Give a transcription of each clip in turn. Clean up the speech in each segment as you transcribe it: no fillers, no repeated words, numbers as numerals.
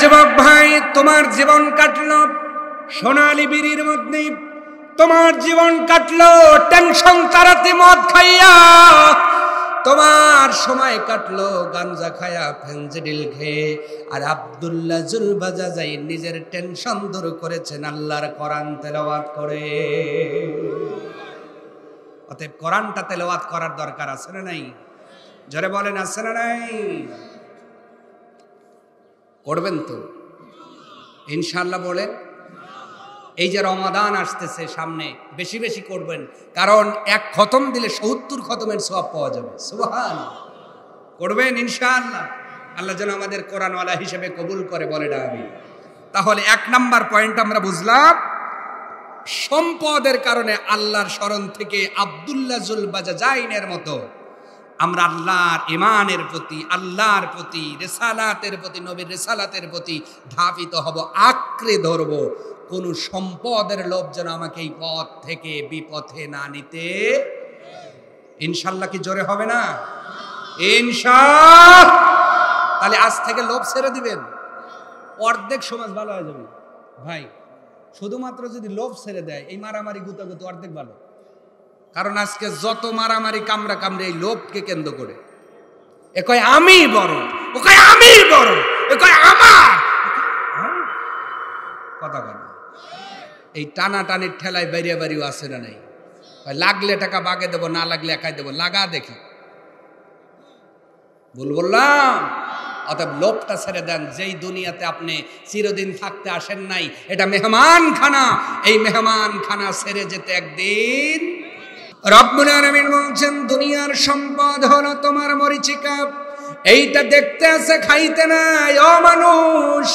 যুবক ভাই, তোমার জীবন কাটলো সোনালী বিড়ির মধ্যে, তোমার জীবন কাটলো টেনশন তাড়াতে মদ খাইয়া, তোমার সময় কাটলো গাঞ্জা খায়া ফেনজিডিল খেয়ে। আর আব্দুল্লাহ জুলবাজাজাই নিজের টেনশন দূর করেছেন আল্লাহর কোরআন তেলাওয়াত করে। অতএব কোরআনটা তেলাওয়াত করার দরকার আছে না নাই? জোরে বলেন, আছে না নাই? করবেন তো ইনশাআল্লাহ? বলেন। এই যে রমাদান আসতেছে সামনে, বেশি বেশি করবেন, কারণ এক খতম দিলে ৭০ খতমের সওয়াব পাওয়া যাবে। সুবহানাল্লাহ। করবেন ইনশাআল্লাহ। আল্লাহ যেন আমাদের কোরআনওয়ালা হিসেবে কবুল করে, বলে না আমি। তাহলে ১ নাম্বার পয়েন্ট আমরা বুঝলাম, সম্পদের কারণে আল্লাহর শরণ থেকে আব্দুল্লাহ জুলবাজাজাইনের মতো আমরা আল্লাহর ইমানের প্রতি, আল্লাহর প্রতি, রিসালাতের প্রতি, নবীর রিসালাতের প্রতি ধাবিত হব, আঁকড়ে ধরব। কোন সম্পদের লোভ যেন আমাকে এই পথ থেকে বিপথে না নিতে। ইনশাআল্লাহ কি জোরে হবে না? ইনশাআল্লাহ। তাহলে আজ থেকে লোভ ছেড়ে দিবেন, অর্ধেক সমাজ ভালো হয়ে যাবে ভাই। শুধুমাত্র যদি লোভ ছেড়ে দেয়, এই মারামারি গুতাগুতি অর্ধেক ভালো। কারণ আজকে যত মারামারি কামড়া কামড়ে এই লোভকে কেন্দ্র করে। এ কয় আমি বড়, ও কয় আমি বড়, এ কয় আমার কথা কথা। এই টানা টানির ঠেলায় বাইরে বাড়িও আছে না নাই? লাগলে টাকা বাগে দেবো, না লাগলে একাই দেবো, লাগা দেখি। বললাম। অতএব লোভটা ছেড়ে দেন। যেই দুনিয়াতে আপনি চিরদিন থাকতে আসেন নাই, এটা মেহমান খানা। এই মেহমান খানা ছেড়ে যেতে একদিন রব্বুল আলামিন বলছেন, দুনিয়ার সম্পদ হলো তোমার মরিচিকা, এইটা দেখতে আছে, খাইতে নাই। ও মানুষ,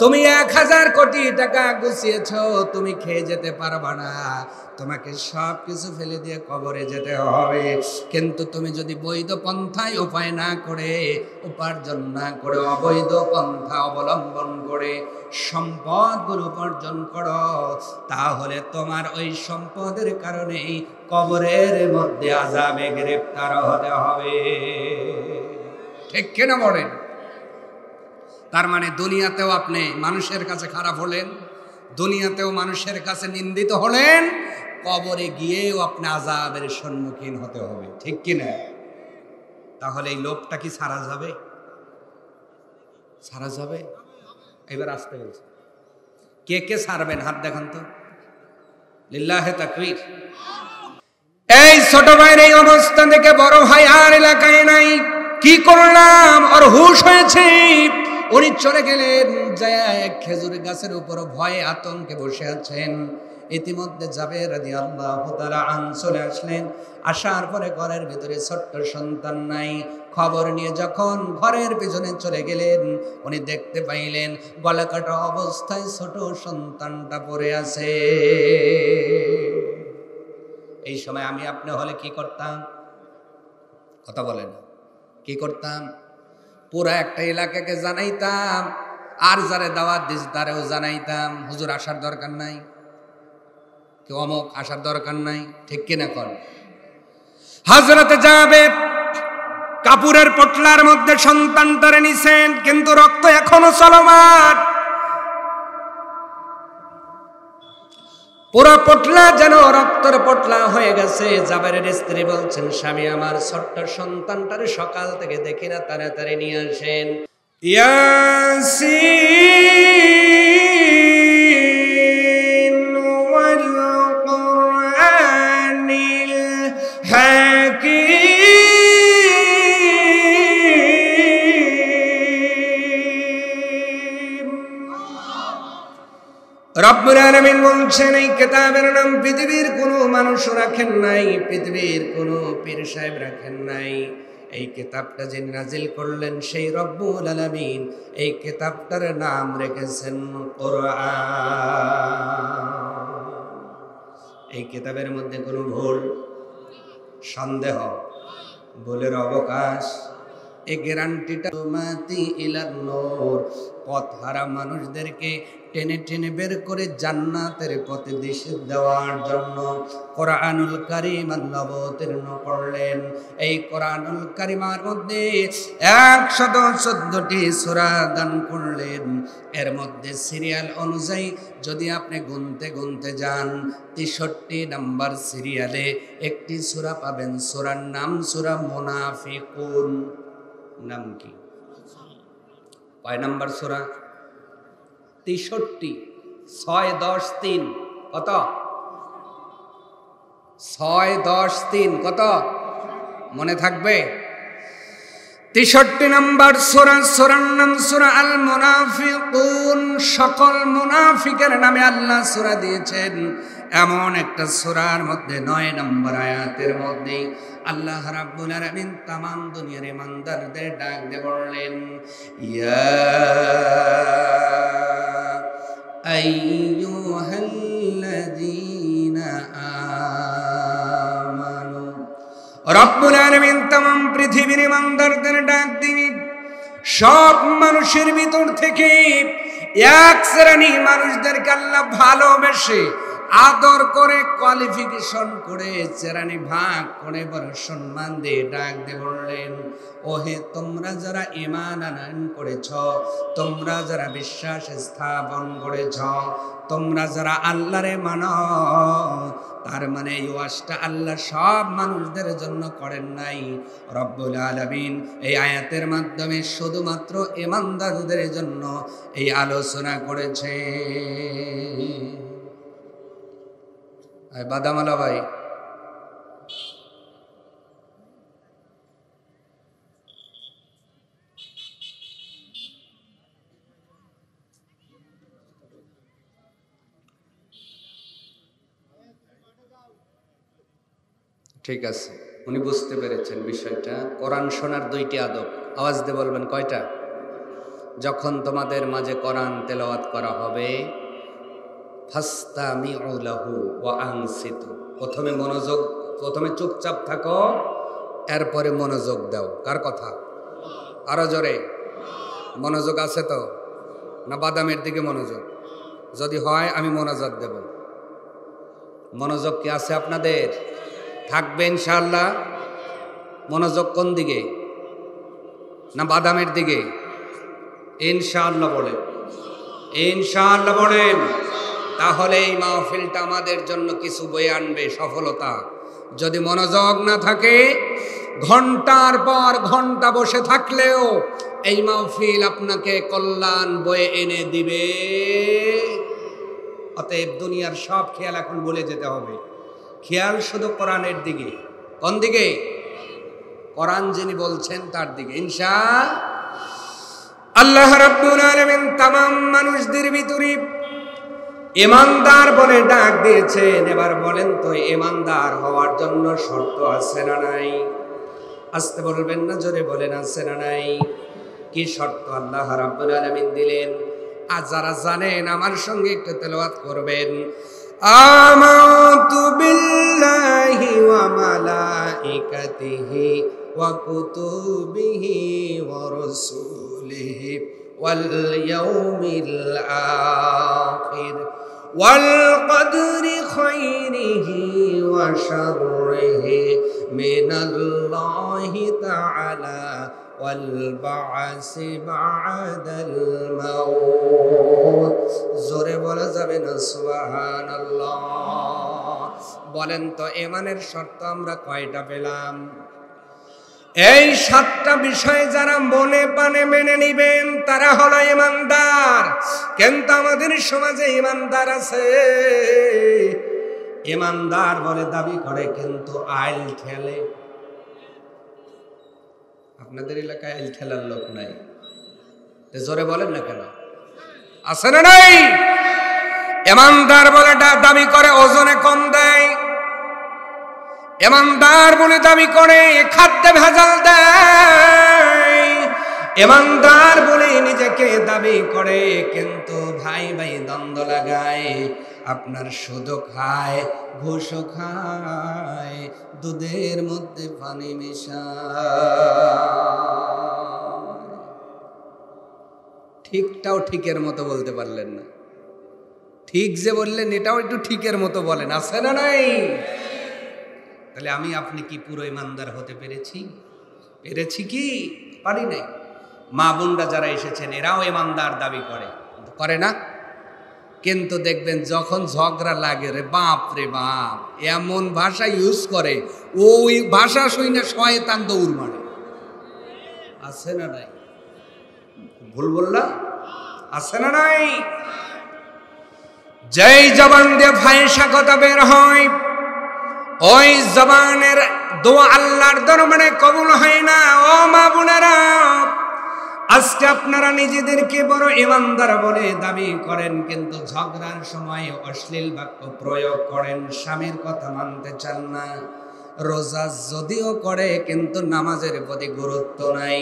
তুমি ১,০০০ কোটি টাকা গুছিয়েছ, তুমি খেয়ে যেতে পারবা না। তোমাকে সব কিছু ফেলে দিয়ে কবরে যেতে হবে। কিন্তু তুমি যদি বৈধ পন্থায় উপায় না করে, উপার্জন না করে, অবৈধ পন্থা অবলম্বন করে সম্পদগুলো উপার্জন করো, তাহলে তোমার ওই সম্পদের কারণে কবরের মধ্যে আযাবে গ্রেফতার হতে হবে। ঠিক কিনা বলেন? তার মানে দুনিয়াতেও আপনি মানুষের কাছে খারাপ হলেন, দুনিয়াতেও মানুষের কাছে নিন্দিত হলেন, কবরে গিয়েও আপনি আযাবের সম্মুখীন হতে হবে। ঠিক কিনা? তাহলে এই লোভটা কি ছাড়া যাবে? ছাড়া যাবে? এবার আসতে বলছে, কে কে ছাড়বেন হাত দেখান তো। লিল্লাহে তাকবীর। এই ছোট ভাইয়ের এই অবস্থা দেখে বড় ভাই আর এলাকায় নাই। কি করলাম? ওর হুঁশ হয়েছে, উনি চলে গেলেন, যায় এক খেজুর গাছের উপর ভয়ে আতঙ্কে বসে আছেন। ইতিমধ্যে জাবের রাদিয়াল্লাহু তাআলা আনহু চলে আসলেন। আসার পরে ঘরের ভিতরে ছোট্ট সন্তান নাই। খবর নিয়ে যখন ঘরের পিছনে চলে গেলেন, উনি দেখতে পাইলেন গলা কাটা অবস্থায় ছোট সন্তানটা পড়ে আছে। এই সময় আমি আপনি হলে কি করতাম? কথা বলেন, কি করতাম? পুরা একটা এলাকাকে জানাইতাম, আর যারে দাওয়াত দিস তারেও জানাইতাম, হুজুর আসার দরকার নাই, কেউ অমুক আসার দরকার নাই। ঠিক কিনা কর? হযরতে জাবের কাপড়ের পটলার মধ্যে সন্তানটারে নিছেন, কিন্তু রক্ত এখনো চলমান। পুরো পটলা যেন রক্তের পটলা হয়ে গেছে। জাবেরের স্ত্রী বলছেন, স্বামী আমার, ছোট্ট সন্তানটারে সকাল থেকে দেখি না, তাড়াতাড়ি নিয়ে আসেন। ইয়াসিন ওয়াল কুরআনিল হাকীম। রব্বুল আলামিন বলছেন, এই কিতাবের নাম পৃথিবীর কোনো মানুষ রাখেন নাই, পৃথিবীর কোনো পীর সাহেব রাখেন নাই। এই কিতাবটা যে নাজিল করলেন সেই রব্বুল আলামিন এই কিতাবটার নাম রেখেছেন কোরআন। এই কিতাবের মধ্যে কোনো ভুল, সন্দেহ, ভুলের অবকাশ এই গ্যারান্টিটা মাতি ইলান নূর, পথহারা মানুষদেরকে টেনে টেনে বের করে জান্নাতের পথে দিশে দেওয়ার জন্য কোরআনুল কারীম আল্লাহ অবতীর্ণ করলেন। এই কোরআনুল কারীমের মধ্যে 114টি সূরা দান করলেন। এর মধ্যে সিরিয়াল অনুযায়ী যদি আপনি গুনতে গুনতে যান 63 নাম্বার সিরিয়ালে একটি সূরা পাবেন। সূরার নাম সূরা মুনাফিকুন। নাম কি? কয় নাম্বার সূরা? 63। 6 10 3 কত? 6 10 3 কত মনে থাকবে? 63 নাম্বার সূরা। সূরার নাম সূরা আল মুনাফিকুন। সকল মুনাফিকের নামে আল্লাহ সূরা দিয়েছেন। এমন একটা সূরার মধ্যে 9 নম্বর আয়াতের মধ্যে আল্লাহ রাব্বুল আলামিন तमाम দুনিয়ার ইমানদারদের ডাক দিয়ে বললেন, ইয়া আইয়ুহাল্লাযীনা আমানু। রব্বুল আলামিন तमाम পৃথিবীর ইমানদারদের ডাক দিলেন। সব মানুষের ভিতর থেকে এক শ্রেণী মানুষদেরকে আল্লাহ ভালোবেসে আদর করে কোয়ালিফিকেশন করে শ্রেণী ভাগ করে বড় সম্মান দিয়ে ডাক দিয়ে বললেন, ওহে তোমরা যারা ঈমান আনয়ন করেছ, তোমরা যারা বিশ্বাস স্থাপন করেছ, তোমরা যারা আল্লাহরে মানো। তার মানে এই ওয়াজটা আল্লাহ সব মানুষদের জন্য করেন নাই। রব্বুল আলামিন এই আয়াতের মাধ্যমে শুধুমাত্র ঈমানদারদের জন্য এই আলোচনা করেছে। বাদামালা ভাই, ঠিক আছে, উনি বুঝতে পেরেছেন বিষয়টা। কোরআন শোনার 2টি আদব। আওয়াজ দিয়ে বলবেন কয়টা? যখন তোমাদের মাঝে কোরআন তেলাওয়াত করা হবে, ফাস্তামিউ লাহু ওয়া আনসিতু। প্রথমে চুপচাপ থাকো, এরপরে মনোযোগ দাও। কার কথা? আরো জোরে। মনোযোগ আছে তো না? বাদামের দিকে মনোযোগ? যদি হয় আমি মোনাজাত দেব। মনোযোগ কি আছে আপনাদের? থাকবে ইনশাআল্লাহ। মনোযোগ কোন দিকে? না বাদামের দিকে? ইনশাআল্লাহ বলেন, ইনশাআল্লাহ বলেন। তাহলে এই মাহফিলটা আমাদের জন্য কিছু বয়ে আনবে, সফলতা। যদি মনোযোগ না থাকে, ঘন্টার পর ঘন্টা বসে থাকলেও এই মাহফিল আপনাকে কল্যাণ বয়ে এনে দিবে। অতএব দুনিয়ার সব খেয়াল এখন বলে যেতে হবে। খেয়াল শুধু কোরআনের দিকে। কোন দিকে? কোরআন যিনি বলছেন তার দিকে। ইনশাআল্লাহ রাব্বুল আলামিন तमाम মানুষদের ভিতরে ঈমানদার বলে ডাক দিয়েছেন। এবার বলেন তো, ঈমানদার হওয়ার জন্য শর্ত আছে না নাই? আস্তে বলবেন না, জোরে বলেন, আছে না নাই? কি শর্ত আল্লাহ রাব্বুল আলামিন দিলেন? আর যারা জানেন আমার সঙ্গে একটু তেলাওয়াত করবেন। আমানতু বিল্লাহি ওয়া মালাইকাতিহি ওয়া কুতুবিহি ওয়া রাসূলিহি ওয়াল ইয়াউমিল আখির ওয়াল কদরি খাইরিহি ওয়া শাররিহি মিনাল্লাহি তাআলা ওয়াল বা'সি বা'দাল মাউত। জোরে বলা যাবে না সুবহানাল্লাহ? বলেন তো, ঈমানের শর্ত আমরা কয়টা পেলাম? এই 7টা বিষয় যারা মনে প্রাণে মেনে নিবেন তারা হলো ঈমানদার। কিন্তু আমাদের সমাজে ঈমানদার আছে, ঈমানদার বলে দাবি করে কিন্তু আইল ঠেলে। আপনাদের এলাকায় আইল ঠেলার লোক নাই? জোরে বলেন না কেন? আছে না নাই? ঈমানদার বলে দাবি করে ওজনে কম দেয়, ঈমানদার বলে দাবি করে খাদ্যে ভেজাল দেয়, ঈমানদার বলে নিজেকে দাবি করে কিন্তু ভাই ভাই দ্বন্দ্ব লাগায়। আপনার সুদও খায়, ঘুষও খায়, দুধের মধ্যে পানি মেশায়। ঠিকটাও ঠিকের মতো বলতে পারলেন না। ঠিক যে বললেন এটাও একটু ঠিকের মতো বলেন, আছে না নাই? তাহলে আমি আপনি কি পুরো ইমানদার হতে পেরেছি? পেরেছি কি? পারি নাই। মা বোনরা যারা এসেছেন এরাও ইমানদার দাবি করে না? কিন্তু দেখবেন যখন ঝগড়া লাগে রে বাপ রে বাপ, এমন ভাষা ইউজ করে, ওই ভাষা শুনে শয়তান দৌড় মারে। আছে না নাই? ভুল বললাম? আছে না নাই? যেই জবান দিয়ে ফাহিশা কথা বের হয়, ওই জবানের দোয়া আল্লাহর দরবারে কবুল হয় না। ও মা বোনেরা, আজকে আপনারা নিজেদেরকে বড় ইমানদার বলে দাবি করেন, কিন্তু ঝগড়ার সময় অশ্লীল বাক্য প্রয়োগ করেন, স্বামীর কথা মানতে চান না। রোজা যদিও করে কিন্তু নামাজের প্রতি গুরুত্ব নাই,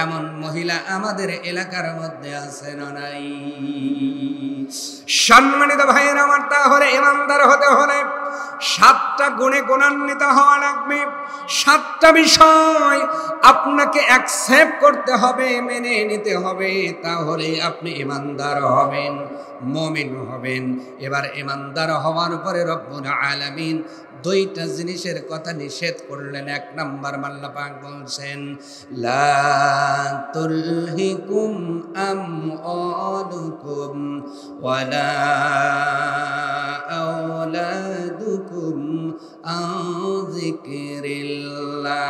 এমন মহিলা আমাদের এলাকার মধ্যে আছে না নাই? সম্মানিত ভাইয়ের আমার, তাহলে ইমানদার হতে হলে 7টা গুণে গুণান্বিত হওয়া লাগবে। 7টা বিষয় আপনাকে অ্যাকসেপ্ট করতে হবে, মেনে নিতে হবে, তাহলে আপনি ইমানদার হবেন, মুমিন হবেন। এবার ইমানদার হওয়ার পরে রব্বুল আলামিন 2টা জিনিসের কথা নিষেধ করলেন। 1 নাম্বার আল্লাহ পাক বলছেন, লা তুলহিকুম আমওয়ালুকুম ওয়ালা আওলাদুকুম আন যিকরিল্লাহ।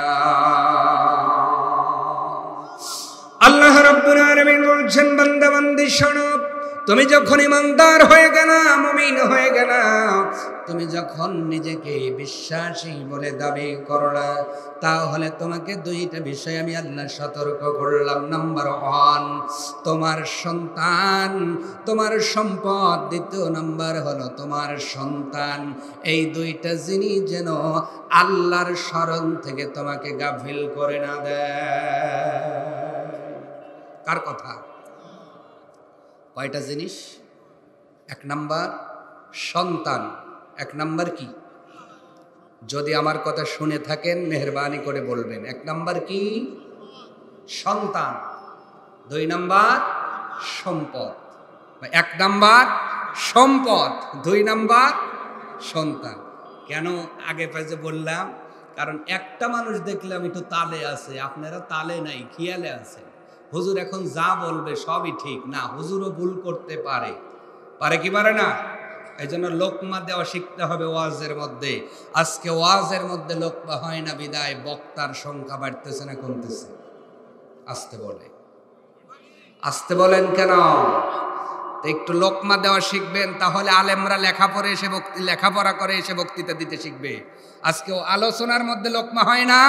আল্লাহ রাব্বুল আলামিন বলছেন, বান্দা বান্দি শোনো, তুমি যখন ইমানদার হয়ে গেলা, মুমিন হয়ে গেলা, তুমি যখন নিজেকে বিশ্বাসী বলে দাবি করলা, তাহলে তোমাকে 2টা বিষয় আমি আল্লাহ সতর্ক করলাম। নাম্বার 1, তোমার সন্তান, তোমার সম্পদ। 2 নাম্বার হলো তোমার সন্তান। এই 2টা জিনিস যেন আল্লাহর স্মরণ থেকে তোমাকে গাফিল করে না দেয়। কার কথা? কয়টা জিনিস? 1 নাম্বার সন্তান। 1 নাম্বার কি? যদি আমার কথা শুনে থাকেন মেহেরবানি করে বলবেন। 1 নাম্বার কি? সন্তান। 2 নাম্বার সম্পদ। 1 নাম্বার সম্পদ, 2 নাম্বার সন্তান। কেন আগে পাশে বললাম? কারণ একটা মানুষ দেখলাম একটু তালে আছে, আপনারা তালে নাই, খেয়ালে আছে। হুজুর এখন যা বলবে সবই ঠিক না, হুজুরও ভুল করতে পারে। পারে কি পারে না? এই জন্য লোকমা দেওয়া শিখতে হবে ওয়াজের মধ্যে। আজকে ওয়াজের মধ্যে লোকমা হয় না বিদায় বক্তার সংখ্যা বাড়তেছে না কমতেছে? আসতে বলে, আসতে বলেন কেন? একটু লোকমা দেওয়া শিখবেন, তাহলে আলেমরা লেখাপড়া করে এসে বক্তৃতা দিতে শিখবে। আজকেও আলোচনার মধ্যে লোকমা হয় না,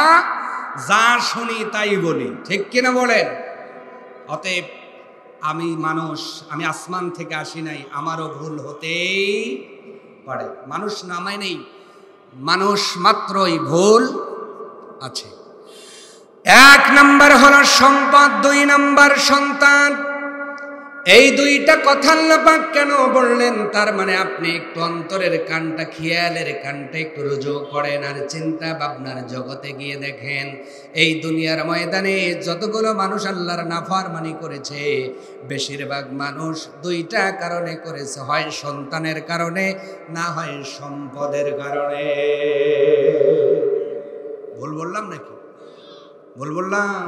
যা শুনি তাই বলি, ঠিক কিনা বলেন? অতএব আমি মানুষ, আমি আসমান থেকে আসি নাই, আমারও ভুল হতেই পারে। মানুষ নামায় নেই, মানুষ মাত্রই ভুল আছে। 1 নাম্বার হলো সম্পদ, 2 নাম্বার সন্তান। এই 2টা কথা আল্লাহ পাক কেন বললেন? তার মানে আপনি একটু অন্তরের কানটা, খেয়ালের কানটা একটু রুজু করেন আর চিন্তা ভাবনার জগতে গিয়ে দেখেন, এই দুনিয়ার ময়দানে যতগুলো মানুষ আল্লাহর নাফরমানি করেছে, বেশিরভাগ মানুষ 2টা কারণে করেছে, হয় সন্তানের কারণে, না হয় সম্পদের কারণে। ভুল বললাম নাকি? ভুল বললাম?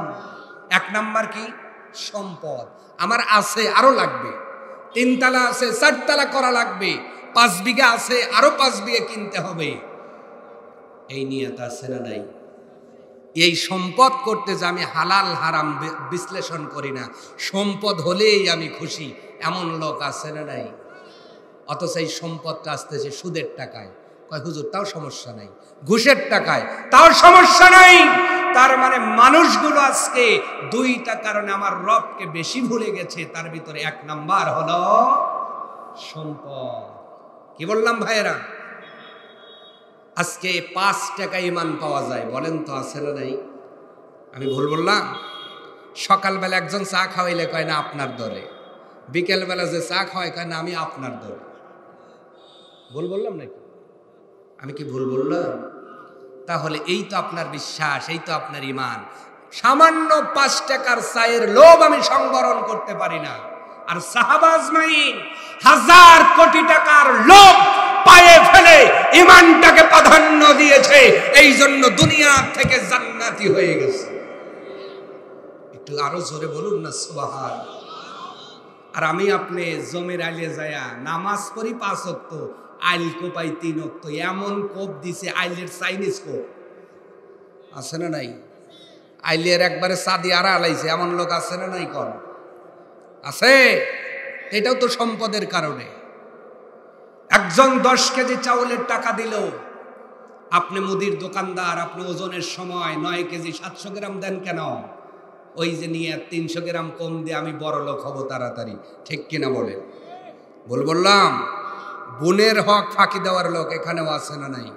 1 নাম্বার কি? সম্পদ। আমার আছে, আরো লাগবে। 3 তালা আছে, 4 তালা করা লাগবে। 5 বিঘা আছে, আরো 5 বিঘা কিনতে হবে। এই নিয়ত আছে না নাই? এই সম্পদ করতে যে আমি হালাল হারাম বিশ্লেষণ করি না, সম্পদ হলেই আমি খুশি, এমন লোক আছে না নাই? অথচ এই সম্পদটা আসতেছে সুদের টাকায়। কয় হুজুর তাও সমস্যা নাই, ঘুষের টাকায় তাও সমস্যা নাই। তার মানে মানুষগুলো আজকে 2টা কারণে আমার রবকে বেশি ভুলে গেছে। তার ভিতরে 1 নাম্বার হলো সম্পদ। কি বললাম ভাইয়েরা? আজকে 5 টাকা ইমান পাওয়া যায়, বলেন তো আছে না নাই? আমি ভুল বললাম? সকালবেলা একজন চা খাওয়াইলে কয় না আপনার দলে, বিকেলবেলা যে চা খাওয়াই কয় না আমি আপনার দলে। ভুল বললাম নাকি? আমি কি ভুল বললাম? তাহলে এই তো আপনার বিশ্বাস, এই তো আপনার ঈমান। সামান্য 5 টাকার চায়ের লোভ আমি সংবরণ করতে পারি না, আর সাহাবা আজমাইন 1000 কোটি টাকার লোভ পায়ে ফেলে ঈমানটাকে প্রাধান্য দিয়েছে, এই জন্য দুনিয়া থেকে জান্নাতি হয়ে গেছে। একটু আরো জোরে বলুন না সুবহান। আর আমি আপনি জমির আইলে যায়া নামাজ পড়ি 5 ওয়াক্ত, আইল কোপাই 3 ওয়াক্ত, এমন কোপ দিছে আইলের চাইনিজ কোপ আছে না নাই? আইলের একবারে সাদি আড়া আলাইছে এমন লোক আছে না নাই? কোন আছে? এটাও তো সম্পদের কারণে। একজন 10 কেজি চাউলের টাকা দিল, আপনি মুদির দোকানদার, আপনি ওজনের সময় 9 কেজি 700 গ্রাম দেন কেন? ওই যে নিয়ে 300 গ্রাম কম দিয়ে আমি বড় লোক হব তাড়াতাড়ি, ঠিক কিনা বলেন? বললাম বোনের হক ফাঁকি দেওয়ার লোক এখানেও আছে না নাই?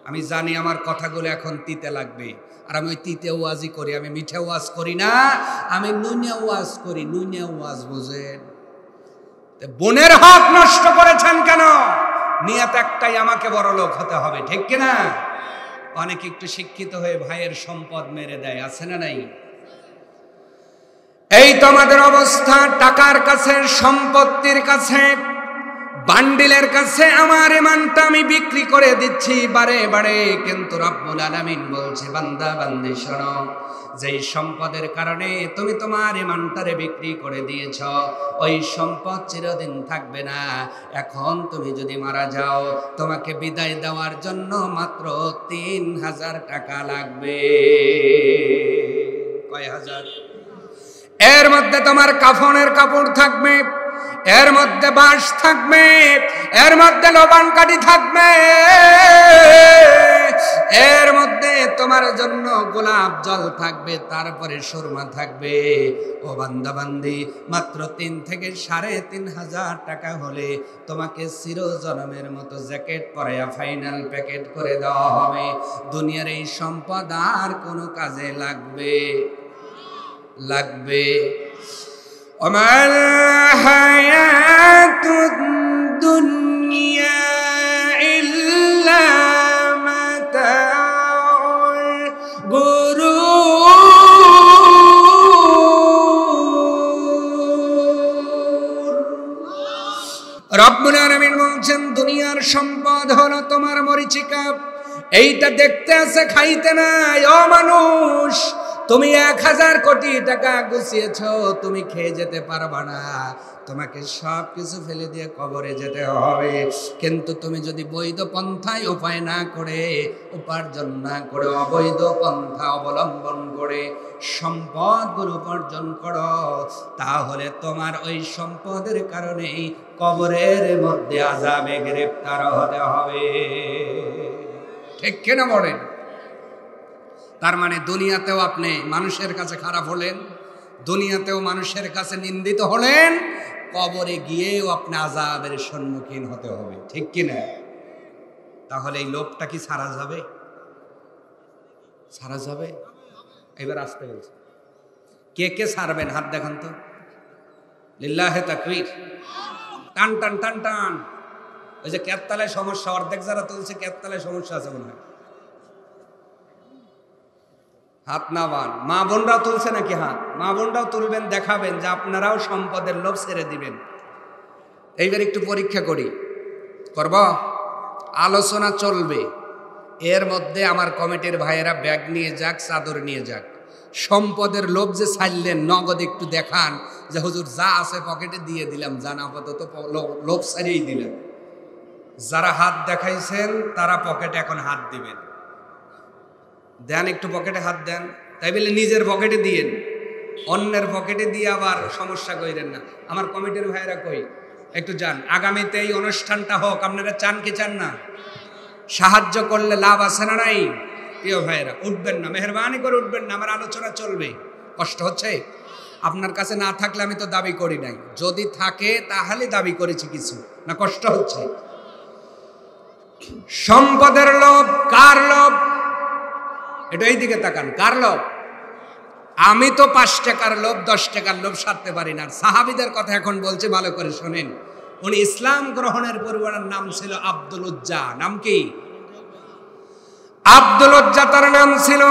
আমি জানি আমার কথাগুলো এখন তিতে লাগবে, আর আমি ওই তিতে ওয়াজই করি, আমি মিঠে ওয়াজ করি না, আমি নুনে ওয়াজ করি। নুনে ওয়াজ বোঝেন? বোনের হক নষ্ট করেছেন কেন? নিয়ত একটাই, আমাকে বড় লোক হতে হবে, ঠিক কিনা? অনেকে একটু শিক্ষিত হয়ে ভাইয়ের সম্পদ মেরে দেয়, আছে না নাই? এই তো আমাদের অবস্থা। টাকার কাছে, সম্পত্তির কাছে, বান্ডিলের কাছে আমার ঈমানটা আমি বিক্রি করে দিচ্ছি বারে বারে। কিন্তু রব্বুল আলামিন বলছে, বান্দা বান্দি শোনো, যেই সম্পদের কারণে তুমি তোমার ঈমানটারে বিক্রি করে দিয়েছ, ওই সম্পদ চিরদিন থাকবে না। এখন তুমি যদি মারা যাও, তোমাকে বিদায় দেওয়ার জন্য মাত্র 3000 টাকা লাগবে। কয় হাজার? এর মধ্যে তোমার কাফনের কাপড় থাকবে, এর মধ্যে বাঁশ থাকবে, এর মধ্যে লবণ কাঠি থাকবে, এর মধ্যে তোমার জন্য গোলাপ জল থাকবে, তারপরে সুরমা থাকবে। ও বান্দা বান্দি, মাত্র 3 থেকে 3500 টাকা হলে তোমাকে চিরজনমের মতো জ্যাকেট পরাইয়া ফাইনাল প্যাকেট করে দেওয়া হবে। দুনিয়ার এই সম্পদ আর কোনো কাজে লাগবে? ওমাল হায়াতুদ দুনিয়া ইল্লা মাতাউল গুরুর। রব্বুল আলামিন বলছেন, দুনিয়ার সম্পদ হলো তোমার মরিচিকা, এইটা দেখতে আছে, খাইতে নাই। ও মানুষ, তুমি 1000 কোটি টাকা গুছিয়েছ, তুমি খেয়ে যেতে পারবা না, তোমাকে সব কিছু ফেলে দিয়ে কবরে যেতে হবে। কিন্তু তুমি যদি বৈধ পন্থায় উপায় না করে, উপার্জন না করে, অবৈধ পন্থা অবলম্বন করে সম্পদগুলো উপার্জন করো, তাহলে তোমার ওই সম্পদের কারণে কবরের মধ্যে আযাবে গ্রেফতার হতে হবে, ঠিক কিনা বলেন? তার মানে দুনিয়াতেও আপনি মানুষের কাছে খারাপ হলেন, দুনিয়াতেও মানুষের কাছে নিন্দিত হলেন, কবরে গিয়েও আপনি আযাবের সম্মুখীন হতে হবে, ঠিক কিনা? তাহলে এই লোভটা কি ছাড়া যাবে? ছাড়া যাবে? এবার আসতে বলছে, কে কে ছাড়বেন? হাত দেখান তো। লিল্লাহে তাকবীর। টান টান টান টান। ওই যে কেততলায় সমস্যা, অর্ধেক যারা তুলছে কেততলায় সমস্যা আছে মনে হয়। হাত না বান। মা বোনরাও তুলছে নাকি? হাত। মা বোনরাও তুলবেন, দেখাবেন যে আপনারাও সম্পদের লোভ ছেড়ে দিবেন। এইবার একটু পরীক্ষা করি, করব? আলোচনা চলবে, এর মধ্যে আমার কমিটির ভাইয়েরা ব্যাগ নিয়ে যাক, চাদর নিয়ে যাক। সম্পদের লোভ যে ছাড়লেন, নগদ একটু দেখান যে হুজুর যা আছে পকেটে দিয়ে দিলাম, জান আপাতত লোভ ছাড়িয়েই দিলেন। যারা হাত দেখাইছেন তারা পকেটে এখন হাত দিবেন। দেন, একটু পকেটে হাত দেন। তাই বলে নিজের পকেটে দিয়েন, অন্যের পকেটে দিয়ে আবার সমস্যা কইরেন না। আমার কমিটির ভাইয়েরা কই, একটু যান, আগামীতে এই অনুষ্ঠানটা হোক। আপনারা চান কি চান না? সাহায্য করলে লাভ আছে না নাই? প্রিয় ভাইয়েরা, উঠবেন না, মেহরবানি করে উঠবেন না, আমার আলোচনা চলবে। কষ্ট হচ্ছে? আপনার কাছে না থাকলে আমি তো দাবি করি নাই, যদি থাকে তাহলে দাবি করেছি কিছু, না কষ্ট হচ্ছে? সম্পদের লোভ কার লোভ? এটা এই দিকে তাকান, কার লোভ? আমি তো 5 টাকার লোভ, 10 টাকার লোভ সারতে পারি না। সাহাবীদের কথা এখন বলছে, ভালো করে শোনেন। উনি ইসলাম গ্রহণের পূর্বে নাম ছিল আব্দুল উজ্জা। নাম কি? আব্দুল উজ্জা তার নাম ছিল।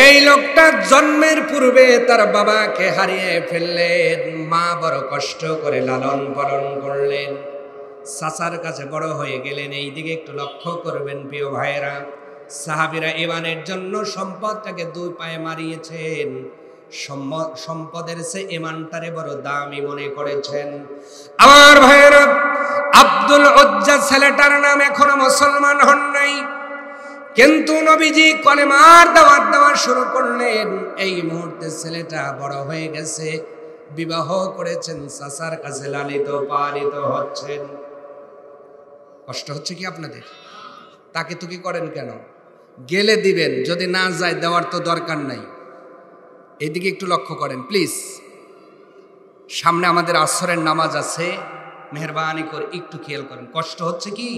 এই লোকটা জন্মের পূর্বে তার বাবাকে হারিয়ে ফেললেন। মা বড় কষ্ট করে লালন পালন করলেন। চাচার কাছে বড় হয়ে গেলেন। এই দিকে একটু লক্ষ্য করবেন প্রিয় ভাইয়েরা, সাহাবীরা ঈমানের জন্য সম্পদটাকে দুই পায়ে মারিয়েছেন। সম্পদের চেয়ে ঈমানটারে বড় দামি মনে করেছেন। আমার ভাইয়েরা, আব্দুল উজ্জা ছেলেটার নাম এখনো মুসলমান হন নাই, কিন্তু নবীজি কলেমার দাওয়াত দেওয়া শুরু করলেন। এই মুহূর্তে ছেলেটা বড় হয়ে গেছে, বিবাহ করেছেন, চাচার কাছে লালিত পালিত হচ্ছেন। কষ্ট হচ্ছে কি আপনাদের? তাকে তো কি করেন কেন? গেলে দিবেন, যদি না যায় দেওয়ার তো দরকার নাই। এইদিকে একটু লক্ষ্য করেন প্লিজ। সামনে আমাদের আসরের নামাজ আছে, মেহরবানি করে একটু খেয়াল করেন। কষ্ট হচ্ছে কি?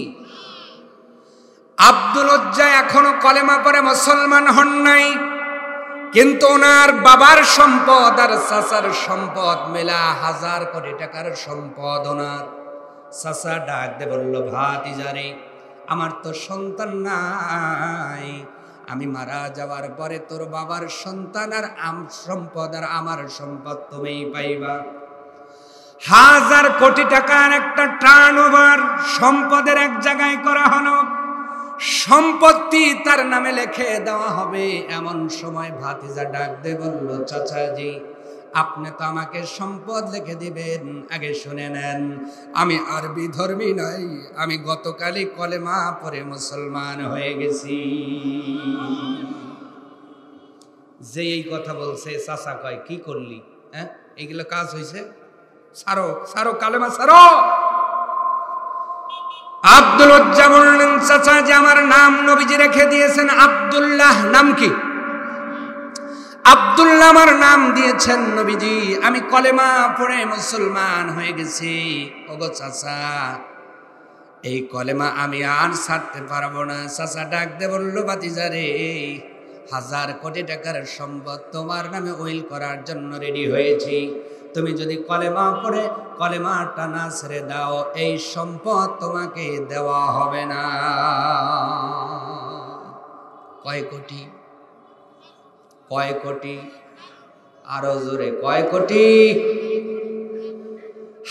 আব্দুল উজ্জা এখনো কলেমা পড়ে মুসলমান হন নাই, কিন্তু ওনার বাবার সম্পদ আর চাচার সম্পদ মেলা 1000 কোটি টাকার সম্পদ ওনার। চাচা ডাক দিয়ে বলল, ভাতিজারে, আমার তো সন্তান নাই, আমি মারা যাওয়ার পরে তোর বাবার সন্তান আর সম্পদ আর আমার সম্পদ তুমিই পাইবা। 1000 কোটি টাকার একটা টার্নওভার সম্পদের এক জায়গায় করা হলো, সম্পত্তি তার নামে লিখে দেওয়া হবে। এমন সময় ভাতিজা ডাক দিয়ে বলল, চাচাজি, আপনি তো আমাকে সম্পদ লিখে দিবেন, আগে শুনে নেন, আমি আরবি ধর্মী নাই, আমি গতকালই কলেমা পড়ে মুসলমান হয়ে গেছি। যে এই কথা বলছে, চাচা কয়, কি করলি? হ্যাঁ, এইগুলো কাজ হয়েছে, ছাড়ো ছাড়ো, কালেমা ছাড়ো। আব্দুল উজ্জা বললেন, চাচা যে আমার নাম নবীজি রেখে দিয়েছেন আব্দুল্লাহ। নাম কি? আব্দুল্লাহ আমার নাম দিয়েছেন নবীজি, আমি কলেমা পড়ে মুসলমান হয়ে গেছি। ওগো চাচা, এই কলেমা আমি আর ছাড়তে পারবো না। চাচা ডাক দে বলল, ভাতিজারে, 1000 কোটি টাকার সম্পদ তোমার নামে উইল করার জন্য রেডি হয়েছি। তুমি যদি কলেমা পড়ে কলেমাটা না ছেড়ে দাও, এই সম্পদ তোমাকে দেওয়া হবে না। কয় কোটি? কয় কোটি? আরো জোরে, কয় কোটি?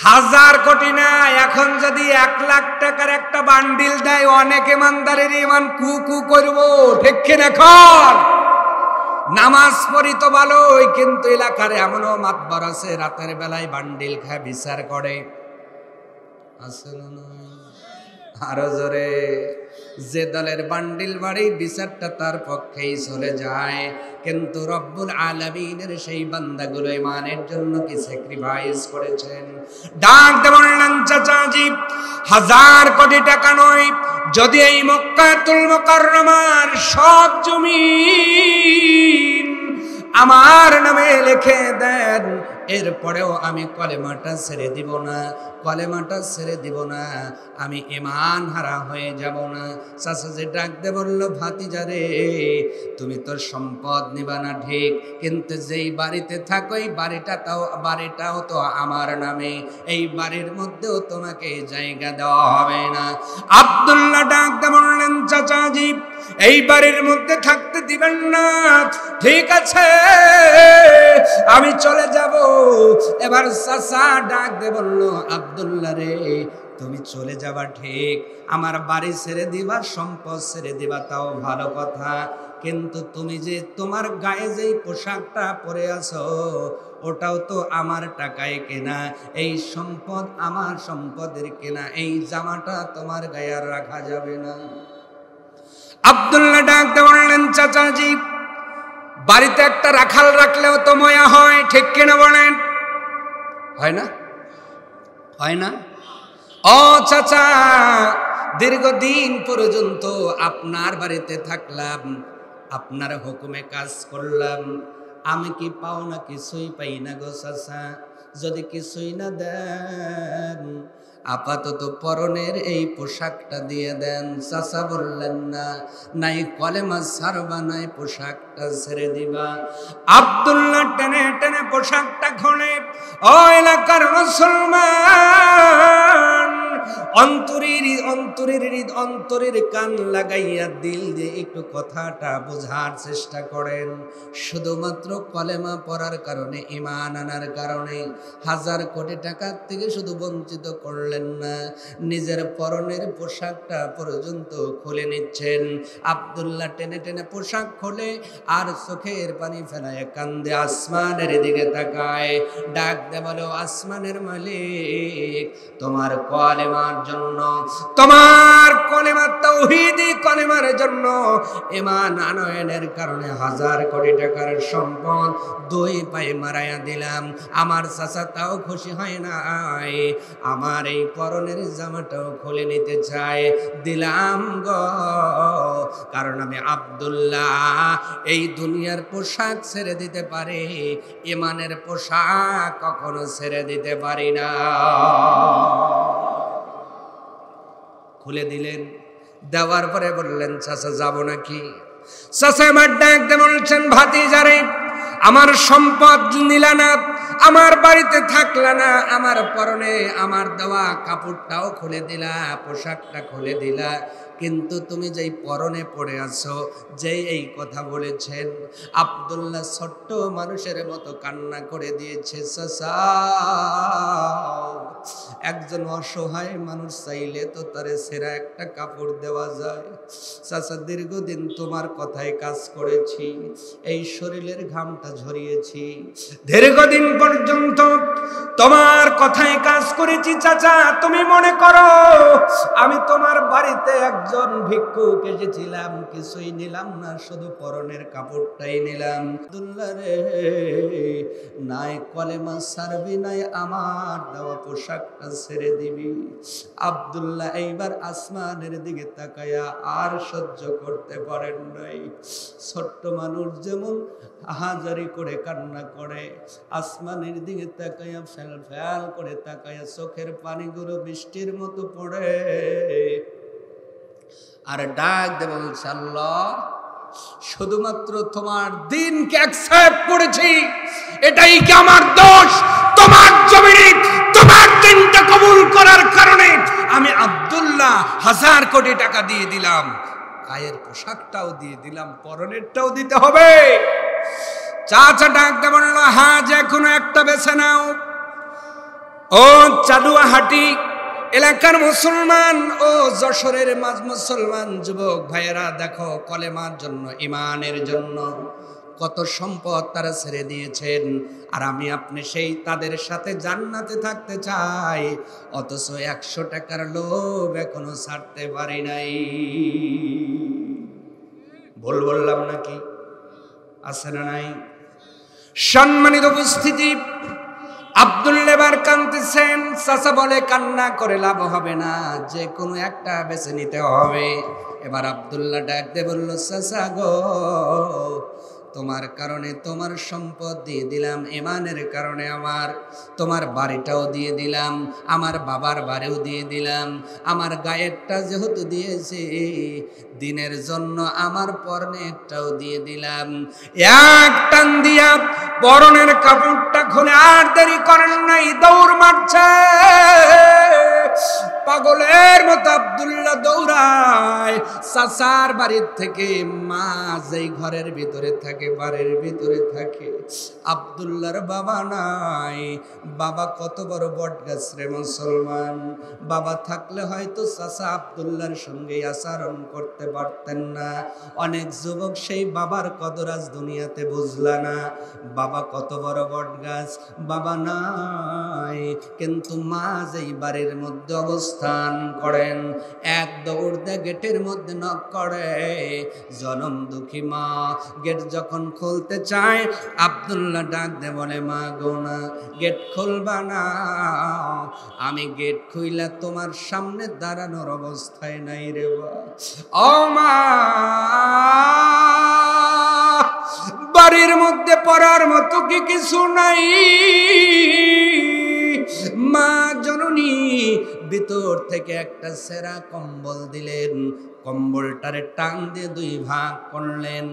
1000 কোটি না। এখন যদি 1 লাখ টাকার একটা বান্ডিল দেয়, অনেক ইমানদারের ইমান কু কু করবো, ঠিক কি? এখন নামাজ পড়ি তো ভালোই, কিন্তু এলাকার এমনও মাতবার আছে রাতের বেলায় বান্ডিল খায় বিচার করে, আছে না? আরো জোরে, যে দলের বান্ডিল বাড়ি বিচারটা তার পক্ষেই চলে যায়, কিন্তু রব্বুল আলামিনের সেই বান্দাগুলো ইমানের জন্য কি স্যাক্রিফাইস করেছেন। ডাক দিয়ে বললেন, চাচাজি, 1000 কোটি টাকা নয়, যদি এই মক্কাতুল মুকাররমার সব জমিন আমার নামে লিখে দেন, এরপরেও আমি কলেমাটা ছেড়ে দিব না, কলেমাটা ছেড়ে দিব না, আমি ঈমান হারা হয়ে যাব না। চাচা যে ডাক দে বলল, ভাতিজারে, তুমি তোর সম্পদ নিবা না ঠিক, কিন্তু যেই বাড়িতে থাকো এই বাড়িটাও তো আমার নামে, এই বাড়ির মধ্যেও তোমাকে জায়গা দেওয়া হবে না। আব্দুল্লাহ ডাক দে বললেন, চাচাজি, এই বাড়ির মধ্যে থাকতে দিবেন না, ঠিক আছে, আমি চলে যাব। এবার চাচা ডাক দে বলল, আব্দুল্লাহ রে, তুমি চলে যাবা ঠিক, আমার বাড়ি ছেড়ে দিবা, সম্পদ ছেড়ে দিবা, তাও ভালো কথা, কিন্তু তুমি যে তোমার গায়ে যেই পোশাকটা পরে আছো, ওটাও তো আমার টাকায় কেনা, এই সম্পদ আমার সম্পদের কেনা, এই জামাটা তোমার গায়ে আর রাখা যাবে না। আব্দুল্লাহ ডাক দিয়ে বললেন, চাচাজি, বাড়িতে একটা রাখাল রাখলেও তো ময়া হয়, ঠিক কিনা বলেন? হয় না? হয় না? ও চাচা, দীর্ঘদিন পর্যন্ত আপনার বাড়িতে থাকলাম, আপনার হুকুমে কাজ করলাম, আমি কি পাও না? কিছুই পাই না গো চাচা। যদি কিছুই না দেন আপাতত পরনের এই পোশাকটা দিয়ে দেন। চাচা বললেন না, নাই কলেমা ছাড়বা, নাই পোশাকটা ছেড়ে দিবা। আব্দুল্লাহ টেনে টেনে পোশাকটা খোলে। ও এলাকার মুসলমান, অন্তরের কান লাগাইয়া দিল দিয়ে একটু কথাটা বোঝার চেষ্টা করেন। শুধুমাত্র কলেমা পড়ার কারণে, ঈমান আনার কারণে 1000 কোটি টাকার থেকে শুধু বঞ্চিত করলেন না, নিজের পরনের পোশাকটা পর্যন্ত খুলে নিচ্ছেন। আব্দুল্লাহ টেনে টেনে পোশাক খোলে আর চোখের পানি ফেলায় কান্দে, আসমানের দিকে তাকায়, ডাক দে বলো, আসমানের মালিক, তোমার কলেমার জন্য, তোমার কলেমা তাওহীদি কলেমার জন্য, ঈমান আনয়নের কারণে 1000 কোটি টাকার সম্পদ 2 পায়ে মারাইয়া দিলাম। আমার চাচা তাও খুশি হয় নাই, আমার এই পরনের জামাটাও খুলে নিতে চায়। দিলাম গো, কারণ আমি আব্দুল্লাহ এই দুনিয়ার পোশাক ছেড়ে দিতে পারি, ঈমানের পোশাক কখনো ছেড়ে দিতে পারি না। খুলে দিলেন। দেওয়ার পরে বললেন, চাচা যাব নাকি? চাচা আমার ডাক দিয়ে বলছেন, ভাতিজারে, আমার সম্পদ নিলা না, আমার বাড়িতে থাকলা না, আমার পরনে আমার দেওয়া কাপড়টাও খুলে দিলা, পোশাকটা খুলে দিলা, কিন্তু তুমি যেই পরনে পড়ে আছো, যেই এই কথা বলেছেন। আব্দুল্লাহ ছোট্ট মানুষের মতো কান্না করে দিয়েছে। চাচা, একজন অসহায় মানুষ চাইলে তো তারে ছেঁড়া একটা কাপড় দেওয়া যায়। চাচা, দীর্ঘদিন তোমার কথায় কাজ করেছি, এই শরীরের ঘামটা ঝরিয়েছি, দীর্ঘদিন পর্যন্ত তোমার কথায় কাজ করেছি। চাচা, তুমি মনে করো আমি তোমার বাড়িতে একজন ভিক্ষুক এসেছিলাম, কিছুই নিলাম না, শুধু পরনের কাপড়টাই নিলাম। আব্দুল্লাহ রে, নাই কলেমা ছাড়বি, নাই আমার দেওয়া পোশাকটা ছেড়ে দিবি। আব্দুল্লাহ এইবার আসমানের দিকে তাকায়া আর সহ্য করতে পারেন নাই। ছোট্ট মানুষ যেমন হাজারি করে কান্না করে, আসমানের দিকে তাকায়া ফেল ফেল করে তাকায়া চোখের পানিগুলো বৃষ্টির মতো পড়ে আর ডাক দে বলছে, আল্লাহ, শুধুমাত্র তোমার দিনকে অ্যাকসেপ্ট করেছি, এটাই কি আমার দোষ? তোমার জমিনে তোমার দিনটা কবুল করার কারণে আমি আব্দুল্লাহ 1000 কোটি টাকা দিয়ে দিলাম, গায়ের পোশাকটাও দিয়ে দিলাম, পরনেরটাও দিতে হবে। চাচা ডাকতে বলল, হ্যাঁ, যে কোনো একটা বেছে নাও। ও চাদুয়াহাটি এলাকার মুসলমান ও যশোরের মুসলমান যুবক ভাইয়েরা, দেখো, কলেমার জন্য, ঈমানের জন্য কত সম্পদ তারা ছেড়ে দিয়েছেন, আর আমি আপনি সেই তাদের সাথে জান্নাতে থাকতে চাই, অথচ 100 টাকার লোভ এখনো ছাড়তে পারি নাই। ভুল বললাম নাকি? আছে না নাই? সম্মানিত উপস্থিতি, আব্দুল্লাহ এবার কাঁদতেছেন। চাচা বলে, কান্না করে লাভ হবে না, যে কোনো একটা বেছে নিতে হবে। এবার আব্দুল্লাহ ডাক দিয়ে বলল, চাচা গো, তোমার কারণে তোমার সম্পদ দিয়ে দিলাম, ঈমানের কারণে তোমার বাড়িটাও দিয়ে দিলাম, আমার বাবার বাড়িও দিয়ে দিলাম, আমার গায়েরটা যেহেতু দিয়েছি, দিনের জন্য আমার পরনেরটাও দিয়ে দিলাম। এক টান দিয়া পরনের কাপড়টা খুলে আর দেরি করেন নাই, দৌড় মারছে পাগলের মতো। আব্দুল্লাহ দৌড়ায় চাচার বাড়ির থেকে। মা যেই ঘরের ভিতরে থাকে, বাড়ির ভিতরে থাকে, আব্দুল্লাহর বাবা নাই। বাবা কত বড় বটগাছ রে মুসলমান, বাবা থাকলে হয়তো চাচা আব্দুল্লাহর সঙ্গে আচরণ করতে পারতেন না। অনেক যুবক সেই বাবার কদর আজ দুনিয়াতে বুঝলা না। বাবা কত বড় বটগাছ, বাবা নাই, কিন্তু মা যেই বাড়ির মধ্যে অবস্থান করেন, এক দৌড় দিয়ে গেটের মধ্যে নক করে। জনম দুঃখী মা গেট যখন খুলতে চায়, আব্দুল্লাহ ডাক দে বলে, মা গো না, গেট খুলবা না, আমি গেট খুইলা তোমার সামনে দাঁড়ানোর অবস্থায় নাই রে বা। ও মা, বাড়ির মধ্যে পড়ার মতো কি কিছু নাই? ভিতর থেকে একটা সেরা কম্বল দিলেন, কম্বলটারে টান দিয়ে দুই ভাগ করলেন,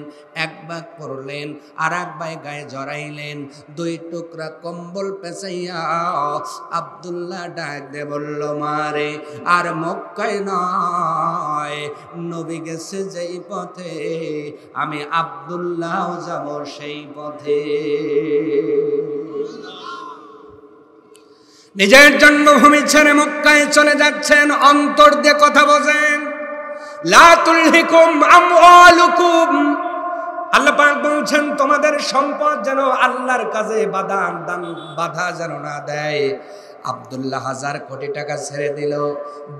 এক ভাগ করলেন আর এক ভাগ গায়ে জড়াইলেন, দুই টুকরা কম্বল পেঁচাইয়া আব্দুল্লাহ ডাক দিয়ে বলল, মারে আর মক্কায় নয়, নবী গেছে যেই পথে আমি আব্দুল্লাহ যাব সেই পথে। নিজের জন্মভূমি ছেড়ে মক্কায় চলে যাচ্ছেন, অন্তর দিয়ে কথা বোঝেন। লা তুলহিকুম আমওয়ালুকুম, আল্লাহ পাক বলছেন তোমাদের সম্পদ যেন আল্লাহর কাজে বাধা যেন না দেয়। আব্দুল্লাহ 1000 কোটি টাকা ছেড়ে দিল,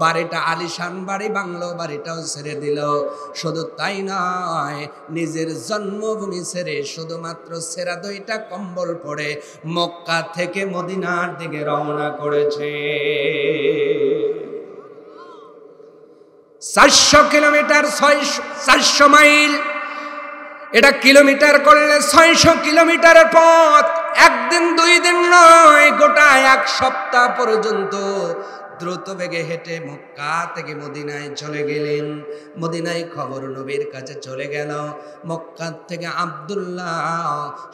বাড়িটা আলিশান বাড়ি, বাংলো বাড়িটাও ছেড়ে দিল। শুধু তাই নয়, নিজের জন্মভূমি ছেড়ে শুধুমাত্র সেরা 2টা কম্বল পরে মক্কা থেকে মদিনার দিকে রওনা করেছে। 400 কিলোমিটার, 400 মাইল। এটা কিলোমিটার করলে 600 কিলোমিটারের পথ। একদিন 2 দিন নয়, গোটা 1 সপ্তাহ পর্যন্ত দ্রুত বেগে হেঁটে মক্কা থেকে মদিনায় চলে গেলেন। মদিনায় খবর নবীর কাছে চলে গেল, মক্কা থেকে আব্দুল্লাহ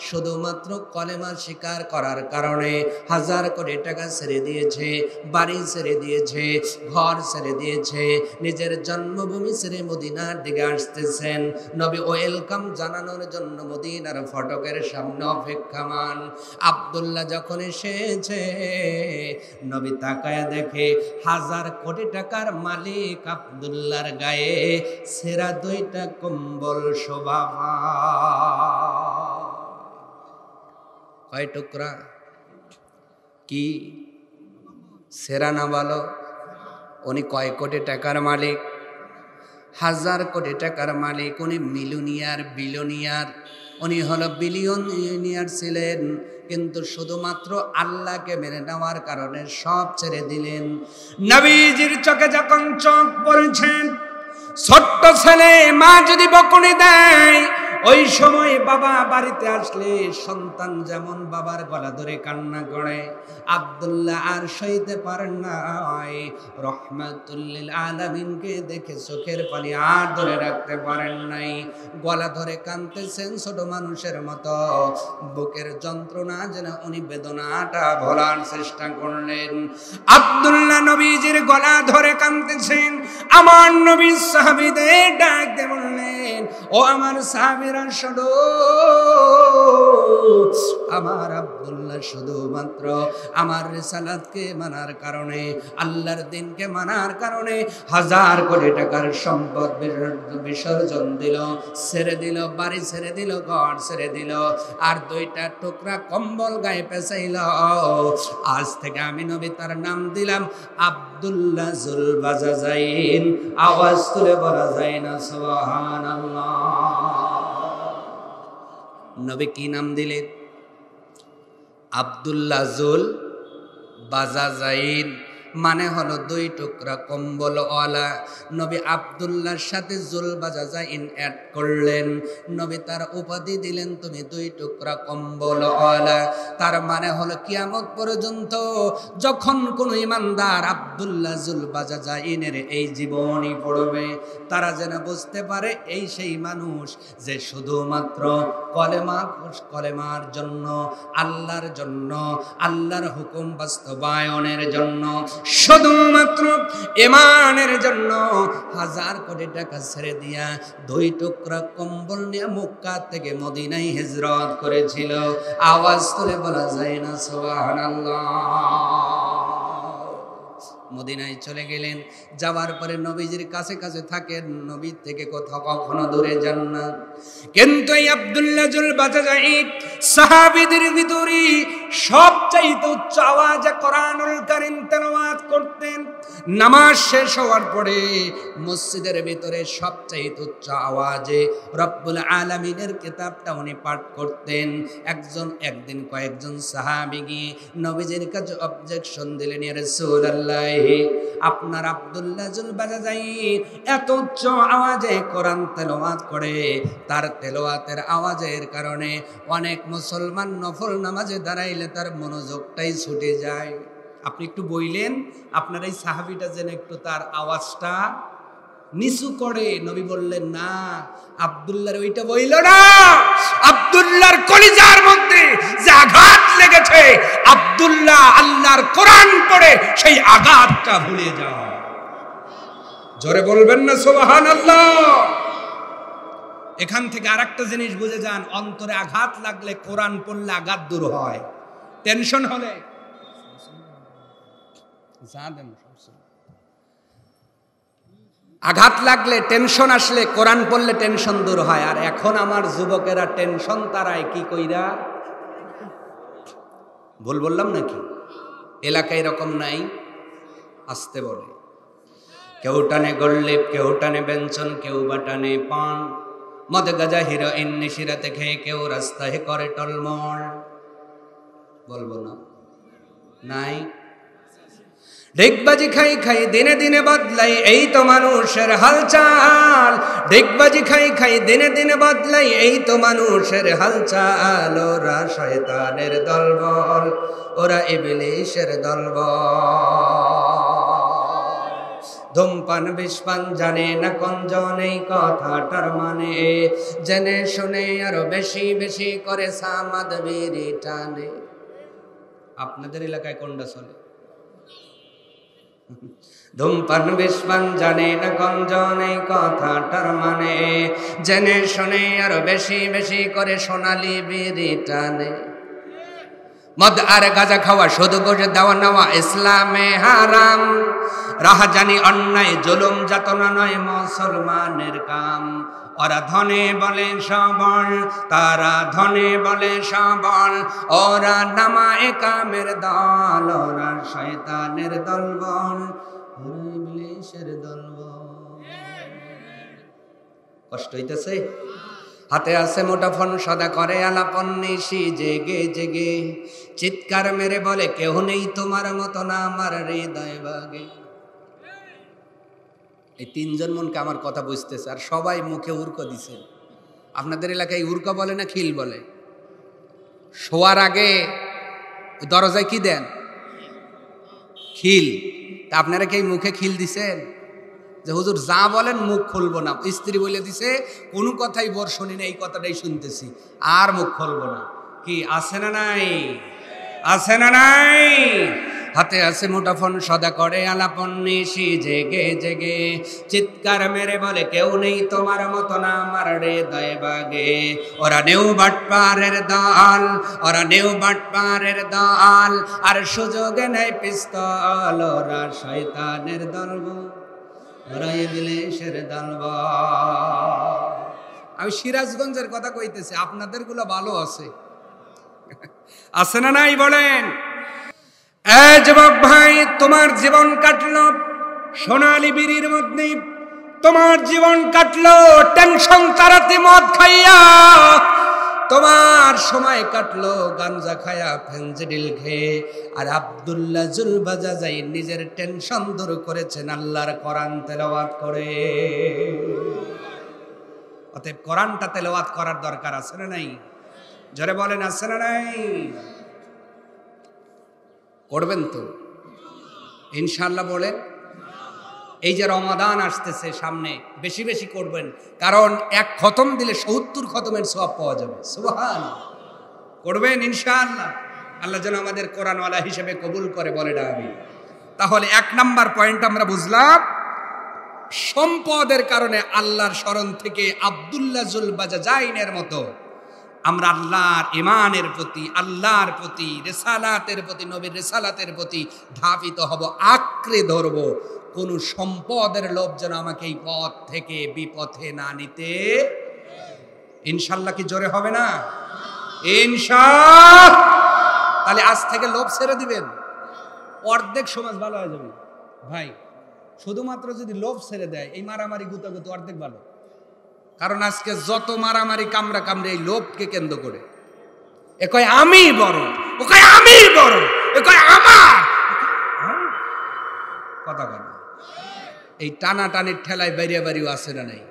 শুধুমাত্র কলেমা স্বীকার করার কারণে 1000 কোটি টাকা ছেড়ে দিয়েছে, বাড়ি ছেড়ে দিয়েছে, ঘর ছেড়ে দিয়েছে, নিজের জন্মভূমি ছেড়ে মদিনার দিকে আসতেছেন। নবী ওয়েলকাম জানানোর জন্য মদিনার ফটকের সামনে অপেক্ষমান। আব্দুল্লাহ যখন এসেছে, নবী তাকায় দেখে 1000 কোটি টাকার মালিক আব্দুল্লাহর গায়ে সেরা 2টা কম্বল শোভা পায়। কয় টুকরা? কি সেরা না বলো? উনি কয় কোটি টাকার মালিক? 1000 কোটি টাকার মালিক। উনি মিলিয়নিয়ার, বিলিয়নিয়ার। উনি হলো বিলিয়নিয়ার ছিলেন, কিন্তু শুধুমাত্র আল্লাহকে মেনে নেওয়ার কারণে সব ছেড়ে দিলেন। নবীজির চোখে যখন চোখ পড়েছেন, ছোট্ট ছেলে মা যদি বকুনি দেয়, ওই সময় বাবা বাড়িতে আসলে সন্তান যেমন বাবার গলা ধরে কান্না করে, আব্দুল্লাহ আর সইতে পারেন নাই। রহমাতুল লিল আলামিনকে দেখে চোখের পানি আর ধরে রাখতে পারেন নাই, গলা ধরে কাঁদতেছেন ছোট মানুষের মতো। বুকের যন্ত্রণা যেন উনি বেদনাটা ভোলার চেষ্টা করলেন। আব্দুল্লাহ নবীজির গলা ধরে কাঁদতেছেন। আমার নবী সাহাবীদের ডাক দিয়ে বললেন, ও আমার সাহাবীরা শোনো, আমার আব্দুল্লাহ শুধুমাত্র আমার রিসালাতকে মানার কারণে, আল্লাহর দিনকে মানার কারণে 1000 কোটি টাকার সম্পদ বিসর্জন দিল, ছেড়ে দিল, বাড়ি ছেড়ে দিল, ঘর ছেড়ে দিল, আর 2টা টুকরা কম্বল গায়ে পেঁচাইল। আজ থেকে আমি নবী তার নাম দিলাম আব্দুল্লাহ জুল বাজাজাইন। আওয়াজ তুলে বলা যায় না সুবহানাল্লাহ। নবী কি নাম দিলেন? আব্দুল্লাহ জুল বাজাজাইন, মানে হলো 2 টুকরা কম্বলওয়ালা। নবী আব্দুল্লাহর সাথে জুল বাজাজাইন অ্যাড করলেন। নবী তার উপাধি দিলেন, তুমি 2 টুকরা কম্বলওয়ালা। তার মানে হলো কিয়ামত পর্যন্ত যখন কোন ইমানদার আব্দুল্লাহ জুল বাজাজাইনের এই জীবনী পড়বে, তারা যেন বুঝতে পারে এই সেই মানুষ যে শুধুমাত্র কলেমার জন্য, আল্লাহর জন্য, আল্লাহর হুকুম বাস্তবায়নের জন্য, শুধুমাত্র ঈমানের জন্য 1000 কোটি টাকা ছেড়ে দিয়া 2 টুকরা কম্বল নিয়ে মক্কা থেকে মদিনায় হিজরত করেছিল। আওয়াজ তুলে বলা যায় না সুবহানাল্লাহ। মদিনায় চলে গেলেন। যাওয়ার পরে নবীজির কাছে কাছে থাকেন, নবী থেকে কোথাও কখনো দূরে যান না। কিন্তু এই আব্দুল্লাহ জুল বাজাজাইন সাহাবীদের ভিতরে সবচাইতে উচ্চ আওয়াজে কোরআনুল কারীম তেলাওয়াত করতেন। নামাজ শেষ হওয়ার পরে মসজিদের ভিতরে সবচাইতে উচ্চ আওয়াজে রব্বুল আলামিনের কিতাবটা উনি পাঠ করতেন। একদিন কয়েকজন সাহাবী গিয়ে নবীজির কাছে অবজেকশন দিলেন, ইয়া রাসূলুল্লাহ, আপনার আব্দুল্লাহ জুল বাজাজাইন এত উচ্চ আওয়াজে কোরআন তেলাওয়াত করে, তার তেলাওয়াতের আওয়াজের কারণে অনেক মুসলমান নফল নামাজে দাঁড়াইলে তার মনোযোগটাই ছুটে যায়। আপনি একটু বইলেন, আপনার এই সাহাবীটা যেন একটু তার আওয়াজটা নিচু করে। নবী বললেন না, আব্দুল্লাহর ওইটা বইল না। আব্দুল্লাহর কলিজার মধ্যে যে আঘাত লেগেছে, আব্দুল্লাহ আল্লাহর কোরআন পড়ে সেই আঘাতটা ভুলে যাও। জোরে বলবেন না সুবহানাল্লাহ। এখান থেকে আরেকটা জিনিস বুঝে যান, অন্তরে আঘাত লাগলে কোরআন পড়লে আঘাত দূর হয়। টেনশন হলে আঘাত লাগলে, টেনশন আসলে কোরআন পড়লে টেনশন দূর হয়। আর এখন আমার যুবকেরা টেনশন তারাই কি কইরা, ভুল বললাম নাকি? এলাকায় এরকম নাই? আসতে বলে, কেউ টানে গোল্লিপ, কেউ টানে বেঞ্চন, কেউ বা টানে পান, মদ গাজা হিরোইন নিশিরাতে খেয়ে কেউ রাস্তায় করে টলমল। বলবো না? নাই? ঢেকবাজি খাই খাই দিনে দিনে বদলাই, এই তো মানুষের হালচাল। ঢেকবাজি খাই খাই দিনে দিনে বদলাই, এই তো মানুষের হালচাল। ওরা শয়তানের দলবল, ওরা ইবলিশের দলবল। ধূমপান বিষপান জানে না কোনজন, এই কথাটার মানে জেনে শুনে আরো বেশি বেশি করে সামাদ বিড়ি টানে। আপনাদের এলাকায় কোনটা চলে? ধূমপান বিষপান জানে না কোনজন, এই কথাটার মানে জেনে শুনে আরো বেশি বেশি করে সোনালি বিড়ি টানে। মদ আর গাঁজা খাওয়া, শুধু গোজ দেওয়া নেওয়া ইসলামে হারাম। রাহাজানি অন্যায় জুলুম যাতনা নয় মুসলমানের কাম। ওরা ধনে বলে সবল, তারা ধনে বলে সবল। ওরা নামায়ে কামের দল, ওরা শয়তানের দলবল, ওরা ইবলিশের দলবল। কষ্ট হইতেছে? হাতে আছে মুঠোফোন, সদা করে আলাপন নিশি জেগে জেগে। চিৎকার মেরে বলে কেউ নেই তোমার মতো না আমার হৃদয় বাগে। এই তিনজন মনকে আমার কথা বুঝতেছে, আর সবাই মুখে উর্ক দিছে। আপনাদের এলাকায় উর্ক বলে না খিল বলে? শোয়ার আগে দরজায় কি দেন? খিল। তা আপনারা কি মুখে খিল দিছেন যে হুজুর যা বলেন মুখ খুলবো না? স্ত্রী বলে দিছে কোনো কথাই বর শুনি না, এই কথাটাই শুনতেছি, আর মুখ খুলবো না। কি আছে না নাই? আছে না নাই? হাতে আছে মুঠোফোন, সদা করে আলাপন নিশি জেগে জেগে। চিৎকার মেরে বলে কেউ নেই তোমার মতো না আমার হৃদয় বাগে। ওরা নেও বাটপারের দল, ওরা নেও বাটপারের দল, আর সুযোগে নেয় পিস্তল। ওরা শয়তানের দলবল, ওরা ইবলিশের দলবল। আমি সিরাজগঞ্জের কথা কইতেছি, আপনাদের গুলো ভালো আছে? আছে না নাই বলেন? যুবক ভাই, তোমার জীবন কাটলো সোনালী বিড়ির মধ্যে, তোমার জীবন কাটলো টেনশন তাড়াতে মদ খাইয়া, তোমার সময় কাটলো গাঞ্জা খায়া ফেনজিডিল খেয়ে। আর আব্দুল্লাহ জুলবাজাজাই নিজের টেনশন দূর করেছেন আল্লাহর কোরআন তেলাওয়াত করে। অতএব কোরআনটা তেলাওয়াত করার দরকার আছে না নাই? জোরে বলেন আছে না নাই? করবেন তো ইনশাআল্লাহ? বলেন। এই যে রমাদান আসতেছে সামনে, বেশি বেশি করবেন, কারণ এক খতম দিলে 70 খতমের সওয়াব পাওয়া যাবে। সুবহানাল্লাহ। করবেন ইনশাআল্লাহ। আল্লাহ যেন আমাদের কোরআনওয়ালা হিসেবে কবুল করে, বলে না আমি। তাহলে 1 নাম্বার পয়েন্ট আমরা বুঝলাম, সম্পদের কারণে আল্লাহর শরণ থেকে আব্দুল্লাহ জুলবাজাজাইনের মতো আমরা আল্লাহর ঈমানের প্রতি, আল্লাহর প্রতি, রিসালাতের প্রতি, নবীর রিসালাতের প্রতি ধাবিত হব, আঁকড়ে ধরব। কোন সম্পদের লোভ যেন আমাকে এই পথ থেকে বিপথে না নিতে। ইনশাআল্লাহ কি জোরে হবে না? ইনশাআল্লাহ। তাহলে আজ থেকে লোভ ছেড়ে দিবেন, অর্ধেক সমাজ ভালো হয়ে যাবে ভাই। শুধুমাত্র যদি লোভ ছেড়ে দেয়, এই মারামারি গুতাগুতি অর্ধেক ভালো। কারণ আজকে যত মারামারি কামড়া কামড়ে এই লোভকে কেন্দ্র করে। এ কয় আমি বড়, ও কয় আমি বড়, এ কয় আমার কথা কথা। এই টানা টানির ঠেলায় বেরিয়ে বেরিয়েও আসে না নাই?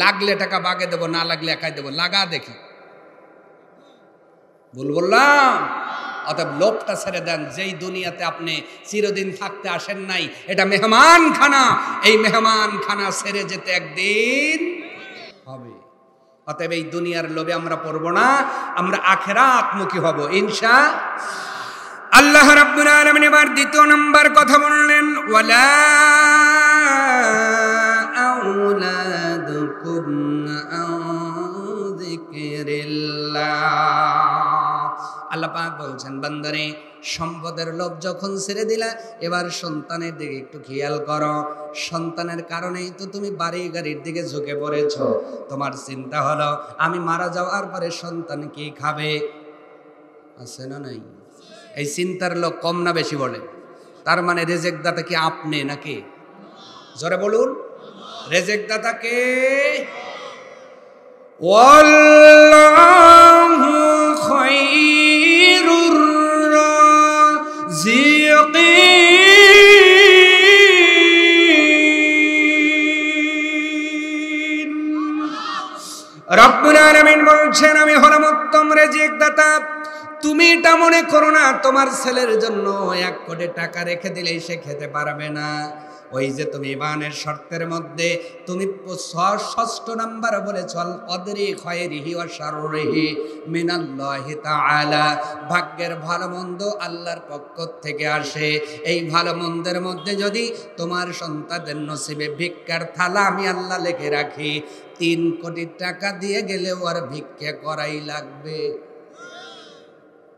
লাগলে টাকা বাগে দেবো, না লাগলে একাই দেবো, লাগা দেখি। ভুল বললাম? অতএব লোভটা ছেড়ে দেন। যেই দুনিয়াতে আপনি চিরদিন থাকতে আসেন নাই, এটা মেহমানখানা। এই মেহমানখানা ছেড়ে যেতে একদিন হবে। অতএব এই দুনিয়ার লোভে আমরা পড়ব না, আমরা আখিরাতমুখী হব ইনশাআল্লাহ। আল্লাহ রাব্বুল আলামিন এবার দ্বিতীয় নাম্বার কথা বললেন, ওয়ালা আউলাদুকুম আন যিকরিল্লাহ। আল্লাহ পাক বলছেন, বান্দারে সম্পদের লোভ যখন ছেড়ে দিলা, এবার সন্তানের দিকে একটু খেয়াল করো। সন্তানের কারণেই তো তুমি বাড়ি গাড়ির দিকে ঝুঁকে পড়েছ। তোমার চিন্তা হলো আমি মারা যাওয়ার পরে সন্তান কি খাবে, আছে না নাই? এই চিন্তার লোক কম না বেশি বলে? তার মানে রেজেক দাতা কি আপনি নাকি? জোরে বলুন, রেজেক দাতা কে? ওয়াল্লাহু খায়রুর রাযিকিন। রব্বুল আলামিন বলছেন, আমি হলাম উত্তম রেজিক দাতা। তুমি এটা মনে করো না তোমার ছেলের জন্য 1 কোটি টাকা রেখে দিলেই সে খেতে পারবে না। ওই যে তুমি ইমানের শর্তের মধ্যে তুমি 6ষ্ঠ নাম্বার বলেছ, আল কদরি খায়রিহি ওয়া শাররিহি মিনাল্লাহি তাআলা। ভাগ্যের ভালো মন্দ আল্লাহর পক্ষ থেকে আসে। এই ভালো মন্দের মধ্যে যদি তোমার সন্তানদের নসিবে ভিক্ষার থালা আমি আল্লাহ লিখে রাখি, 3 কোটি টাকা দিয়ে গেলেও আর ভিক্ষা করাই লাগবে।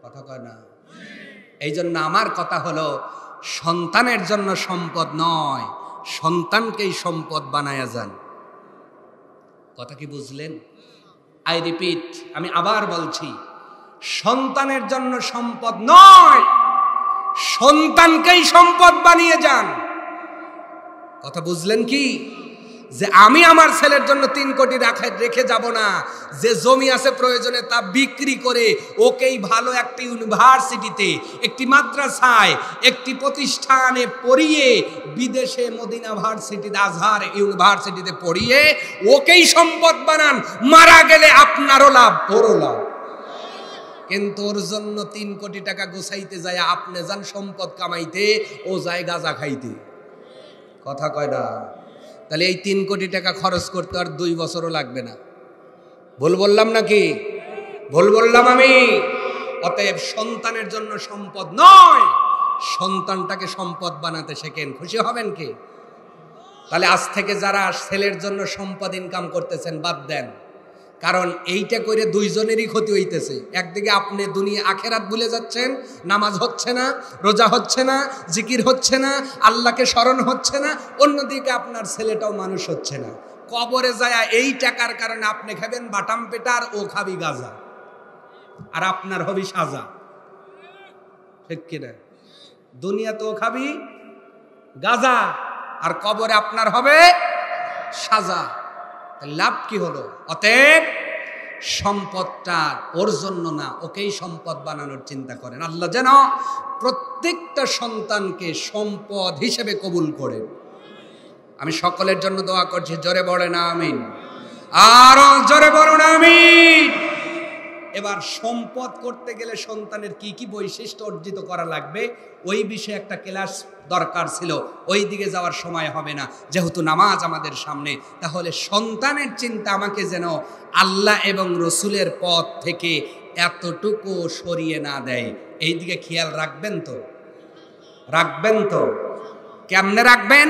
কথা কয় না? এই জন্য আমার কথা হলো, সন্তানের জন্য সম্পদ নয়, সন্তানকেই সম্পদ বানায়া যান। কথা কি বুঝলেন? আই রিপিট, আমি আবার বলছি, সন্তানের জন্য সম্পদ নয়, সন্তানকেই সম্পদ বানিয়ে যান। কথা বুঝলেন কি? যে আমি আমার ছেলের জন্য 3 কোটি রেখে যাব না, যে জমি আছে প্রয়োজনে তা বিক্রি করে ওকেই ভালো একটি ইউনিভার্সিটিতে, একটি মাদ্রাসায়, একটি প্রতিষ্ঠানে পড়িয়ে, বিদেশে মদিনা ভার্সিটিতে, আজহার ইউনিভার্সিটিতে পড়িয়ে ওকেই সম্পদ বানান। মারা গেলে আপনারও লাভ, ওরও লাভ। কিন্তু ওর জন্য 3 কোটি টাকা গোছাইতে যায় আপনি যান সম্পদ কামাইতে, ও যায় গাঁজা খাইতে। কথা কয় না? তাহলে এই 3 কোটি টাকা খরচ করতে আর 2 বছরও লাগবে না। ভুল বললাম নাকি? ভুল বললাম আমি? অতএব সন্তানের জন্য সম্পদ নয়, সন্তানটাকে সম্পদ বানাতে শেখেন। খুশি হবেন কি? তাহলে আজ থেকে যারা ছেলের জন্য সম্পদ ইনকাম করতেছেন বাদ দেন, কারণ এইটা করে দুইজনেরই ক্ষতি হইতেছে। একদিকে আপনি দুনিয়া আখেরাত ভুলে যাচ্ছেন, নামাজ হচ্ছে না, রোজা হচ্ছে না, জিকির হচ্ছে না, আল্লাহকে স্মরণ হচ্ছে না। অন্যদিকে আপনার ছেলেটাও মানুষ হচ্ছে না। কবরে যায় এই টাকার কারণে আপনি খাবেন বাটাম পেটার, ও খাবি গাজা, আর আপনার হবি সাজা। ঠিক কিনা? দুনিয়াতেও খাবি গাজা, আর কবরে আপনার হবে সাজা। লাভ কি হলো? অতএব সম্পদটা ওর জন্য না, ওকেই সম্পদ বানানোর চিন্তা করেন। আল্লাহ যেন প্রত্যেকটা সন্তানকে সম্পদ হিসেবে কবুল করেন। আমি সকলের জন্য দোয়া করছি, জোরে বলেন আমিন, আরো জোরে বলেন আমিন। এবার সম্পদ করতে গেলে সন্তানের কি কি বৈশিষ্ট্য অর্জিত করা লাগবে, ওই বিষয়ে একটা ক্লাস দরকার ছিল। ওই দিকে যাওয়ার সময় হবে না, যেহেতু নামাজ আমাদের সামনে। তাহলে সন্তানের চিন্তা আমাকে যেন আল্লাহ এবং রসুলের পথ থেকে এতটুকু সরিয়ে না দেয়, এই দিকে খেয়াল রাখবেন তো? রাখবেন তো? কেমনে রাখবেন?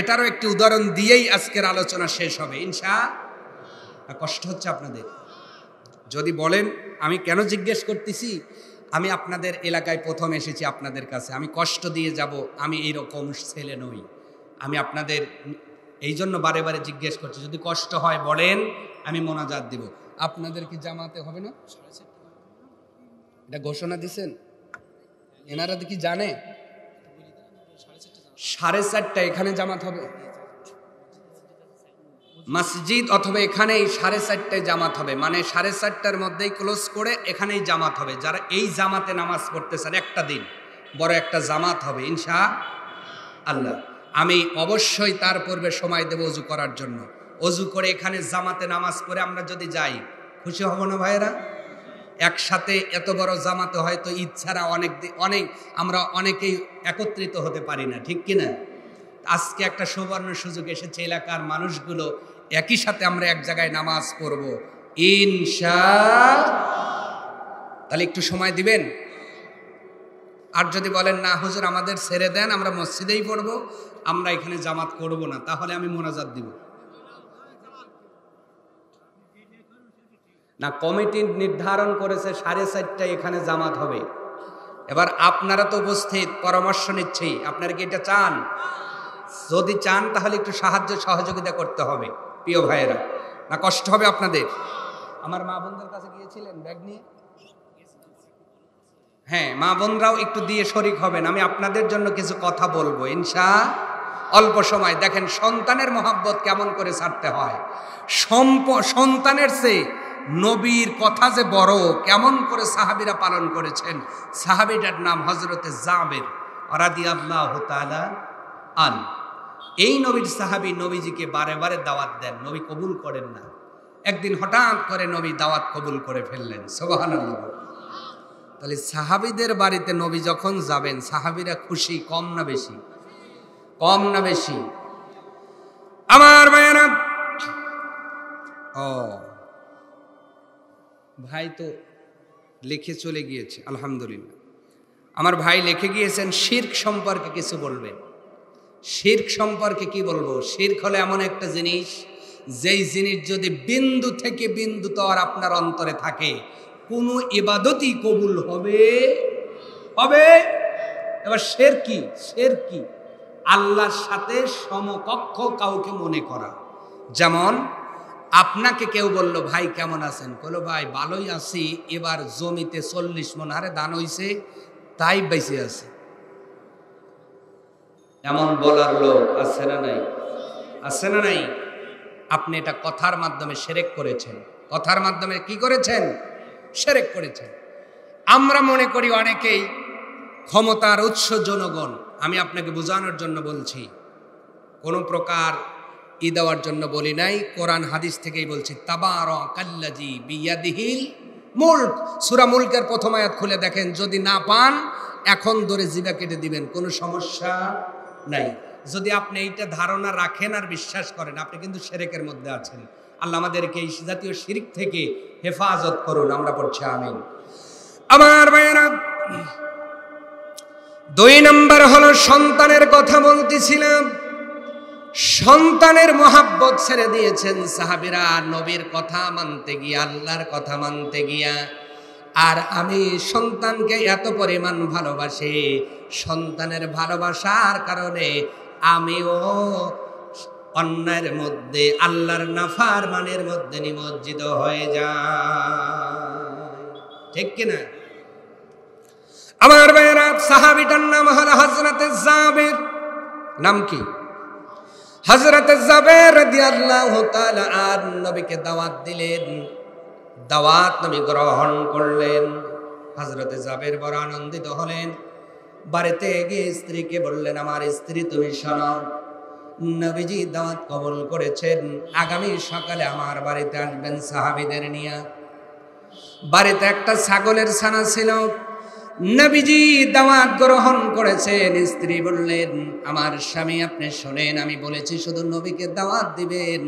এটারও একটি উদাহরণ দিয়েই আজকের আলোচনা শেষ হবে ইনশাআল্লাহ। কষ্ট হচ্ছে আপনাদের? যদি বলেন আমি কেন জিজ্ঞেস করতেছি, আমি আপনাদের এলাকায় প্রথম এসেছি, আপনাদের কাছে আমি কষ্ট দিয়ে যাব, আমি এইরকম ছেলে নই। আমি আপনাদের এই জন্য বারে বারে জিজ্ঞেস করছি, যদি কষ্ট হয় বলেন, আমি মোনাজাত দিব। আপনাদের কি জামাতে হবে না? এটা ঘোষণা দিছেন? এনারা কি জানে 4:30 এখানে জামাত হবে? মসজিদ অথবা এখানেই 4:30 জামাত হবে, মানে 4:30 মধ্যেই ক্লোজ করে এখানেই জামাত হবে। যারা এই জামাতে নামাজ পড়তেছেন, একটা দিন বড় একটা জামাত হবে ইনশাআল্লাহ। আমি অবশ্যই তার পূর্বে সময় দেব ওযু করার জন্য। ওযু করে এখানে জামাতে নামাজ পড়ে আমরা যদি যাই, খুশি হব না ভাইয়েরা? একসাথে এত বড় জামাতে হয়তো ঈদ ছাড়া অনেক আমরা অনেকেই একত্রিত হতে পারি না, ঠিক কিনা? আজকে একটা সুবর্ণ সুযোগ এসেছে, এলাকার মানুষগুলো একই সাথে আমরা এক জায়গায় নামাজ পড়ব ইনশাআল্লাহ। তাহলে একটু সময় দিবেন। আর যদি বলেন না হুজুর আমাদের ছেড়ে দেন, আমরা মসজিদেই পড়ব, আমরা এখানে জামাত করব না, তাহলে আমি মোনাজাত দিব না। কমিটি নির্ধারণ করেছে 4:30টায় এখানে জামাত হবে। এবার আপনারা তো উপস্থিত, পরামর্শ নিচ্ছি, আপনারা কি এটা চান? যদি চান তাহলে একটু সাহায্য সহযোগিতা করতে হবে প্রিয় ভাইয়েরা, না কষ্ট হবে আপনাদের? আমার মা বোনদের কাছে গিয়েছিলেন ব্যাগ নিয়ে? হ্যাঁ, মা বোনরাও একটু দিয়ে শরিক হবেন। আমি আপনাদের জন্য কিছু কথা বলবো অল্প সময়। দেখেন সন্তানের মহাব্বত কেমন করে ছাড়তে হয়, সন্তানের চেয়ে নবীর কথা যে বড়, কেমন করে সাহাবীরা পালন করেছেন। সাহাবীটার নাম হযরতে জাবের রাদিয়াল্লাহু তাআলা আন। এই নবীর সাহাবী নবীজিকে বারে বারে দাওয়াত দেন, নবী কবুল করেন না। একদিন হঠাৎ করে নবী দাওয়াত কবুল করে ফেললেন, সুবহানাল্লাহ। তাহলে সাহাবীদের বাড়িতে নবী যখন যাবেন, সাহাবীরা খুশি কম না বেশি? কম না বেশি? আমার ভাইয়েরা, ভাই তো লিখে চলে গিয়েছে, আলহামদুলিল্লাহ। আমার ভাই লিখে গিয়েছেন শিরক সম্পর্কে কিছু বলবেন। শিরক সম্পর্কে কি বলবো? শিরক হলো এমন একটা জিনিস, যেই জিনিস যদি বিন্দু থেকে বিন্দুতর আপনার অন্তরে থাকে, কোন ইবাদতই কবুল হবে। এবার শিরক কি? আল্লাহর সাথে সমকক্ষ কাউকে মনে করা। যেমন আপনাকে কেউ বলল ভাই কেমন আছেন, বললো ভাই ভালোই আছি, এবার জমিতে 40 মণ হারে ধান হইছে, তাই বেঁচে আছে। এমন বলার লোক আছে না নাই? আছে না নাই? আপনি এটা কথার মাধ্যমে শিরক করেছেন। কথার মাধ্যমে কি করেছেন? শিরক করেছেন। আমরা মনে করি অনেকেই ক্ষমতার উৎস জনগণ। আমি আপনাকে বোঝানোর জন্য বলছি, কোনো প্রকার দেওয়ার জন্য বলি নাই, কোরআন হাদিস থেকেই বলছি। তাবারাকাল্লাযী বিয়াদিহিল মুলক, সূরা মুলকের প্রথম আয়াত খুলে দেখেন। যদি না পান এখন ধরে জিভা কেটে দিবেন, কোনো সমস্যা নাই। যদি আপনি এইটা ধারণা রাখেন আর বিশ্বাস করেন, আপনি কিন্তু শিরকের মধ্যে আছেন। আল্লাহ আমাদেরকে এই জাতীয় শিরক থেকে হেফাজত করুন। আমরা পড়ছি আমিন। আমার ভাইয়েরা, 2 নম্বর হলো সন্তানের কথা বলতেছিলাম। সন্তানের মহাব্বত ছেড়ে দিয়েছেন সাহাবীরা নবীর কথা মানতে গিয়া, আল্লাহর কথা মানতে গিয়া। আর আমি সন্তানকে এত পরিমাণ ভালোবাসি, সন্তানের ভালোবাসার কারণে আমিও অন্যায়ের মধ্যে, আল্লাহর নাফরমানের মধ্যে নিমজ্জিত হয়ে যায়, ঠিক কিনা? আমার ভাইয়েরা, সাহাবীটার নাম হলো হযরতে জাবের। নাম কি? হযরতে জাবের রাদিয়াল্লাহু তাআলা আন নবীকে দাওয়াত দিলেন। দাওয়াত নবী গ্রহণ করলেন। হযরতে জাবের বড় আনন্দিত হলেন। বাড়িতে গিয়ে স্ত্রীকে বললেন, আমার স্ত্রী তুমি শোনো, নবীজি দাওয়াত কবুল করেছেন, আগামী সকালে আমার বাড়িতে আসবেন সাহাবীদের নিয়ে। বাড়িতে একটা ছাগলের ছানা ছিল। নবীজি দাওয়াত গ্রহণ করেছেন। স্ত্রী বললেন, আমার স্বামী আপনি শোনেন, আমি বলেছি শুধু নবীকে দাওয়াত দিবেন,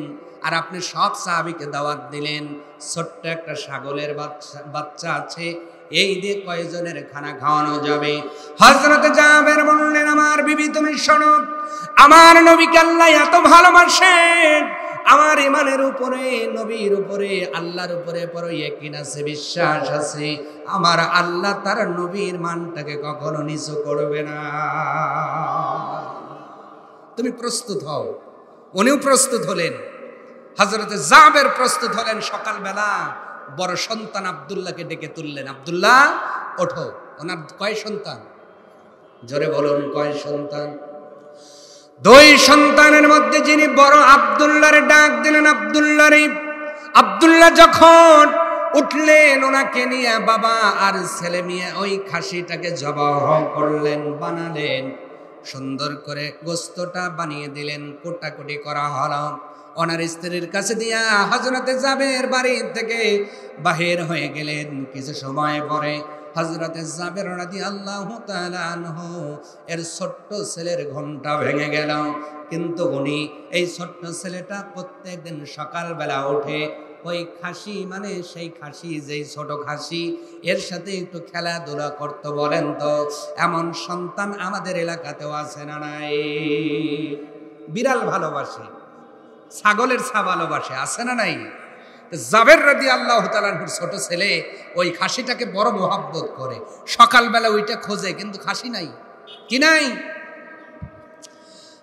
আর আপনি সব সাহাবীকে দাওয়াত দিলেন। ছোট্ট একটা ছাগলের বাচ্চা আছে, এই দিয়ে কয়জনের খানা খাওয়ানো যাবে? হযরতে জাবের বললেন, আমার বিবি তুমি শোনো, আমার নবীকে আল্লাহ এত ভালোবাসেন, আমার ইমানের উপরে, নবীর উপরে, আল্লাহর উপরে বড় ইয়াকিন আছে, বিশ্বাস আছে, আমার আল্লাহ তার নবীর মানটাকে কখনো নিচু করবে না। তুমি প্রস্তুত হও। উনিও প্রস্তুত হলেন। হযরতে জাবের প্রস্তুত হলেন। সকালবেলা বড় সন্তান আব্দুল্লাহকে ডেকে তুললেন। আব্দুল্লাহ ওঠো। ওনার কয় সন্তান? জোরে বলুন, কয় সন্তান? 2 সন্তানের মধ্যে যিনি বড়, আব্দুল্লাহর ডাক দিলেন, আব্দুল্লাহ রে। আব্দুল্লাহ যখন উঠলেন, ওনাকে নিয়ে বাবা আর ছেলে মেয়ে ওই খাসিটাকে জবাহ করলেন, বানালেন, সুন্দর করে গোস্তটা বানিয়ে দিলেন, কোটাকুটি করা হলো। ওনার স্ত্রীর কাছে দিয়া হযরতে জাবের বাড়ি থেকে বাহির হয়ে গেলেন। কিছু সময় পরে হযরতে জাবের রাদিয়াল্লাহু তাআলা আনহু এর ছোট্ট ছেলের ঘোমটা ভেঙে গেল। কিন্তু উনি এই ছোট্ট ছেলেটা প্রত্যেকদিন সকালবেলা উঠে ওই খাসি, মানে সেই খাসি, যেই ছোট খাসি, এর সাথে একটু খেলাধুলা করতে। বলেন তো এমন সন্তান আমাদের এলাকাতেও আছে না নাই? বিড়াল ভালোবাসে, ছাগলের ছা ভালোবাসে, আছে না নাই? জাবের রাদিয়াল্লাহু তাআলার ছোট ছেলে ওই খাসিটাকে বড় মোহাব্বত করে। সকালবেলা ওইটা খোঁজে, কিন্তু খাসি নাই। কি নাই?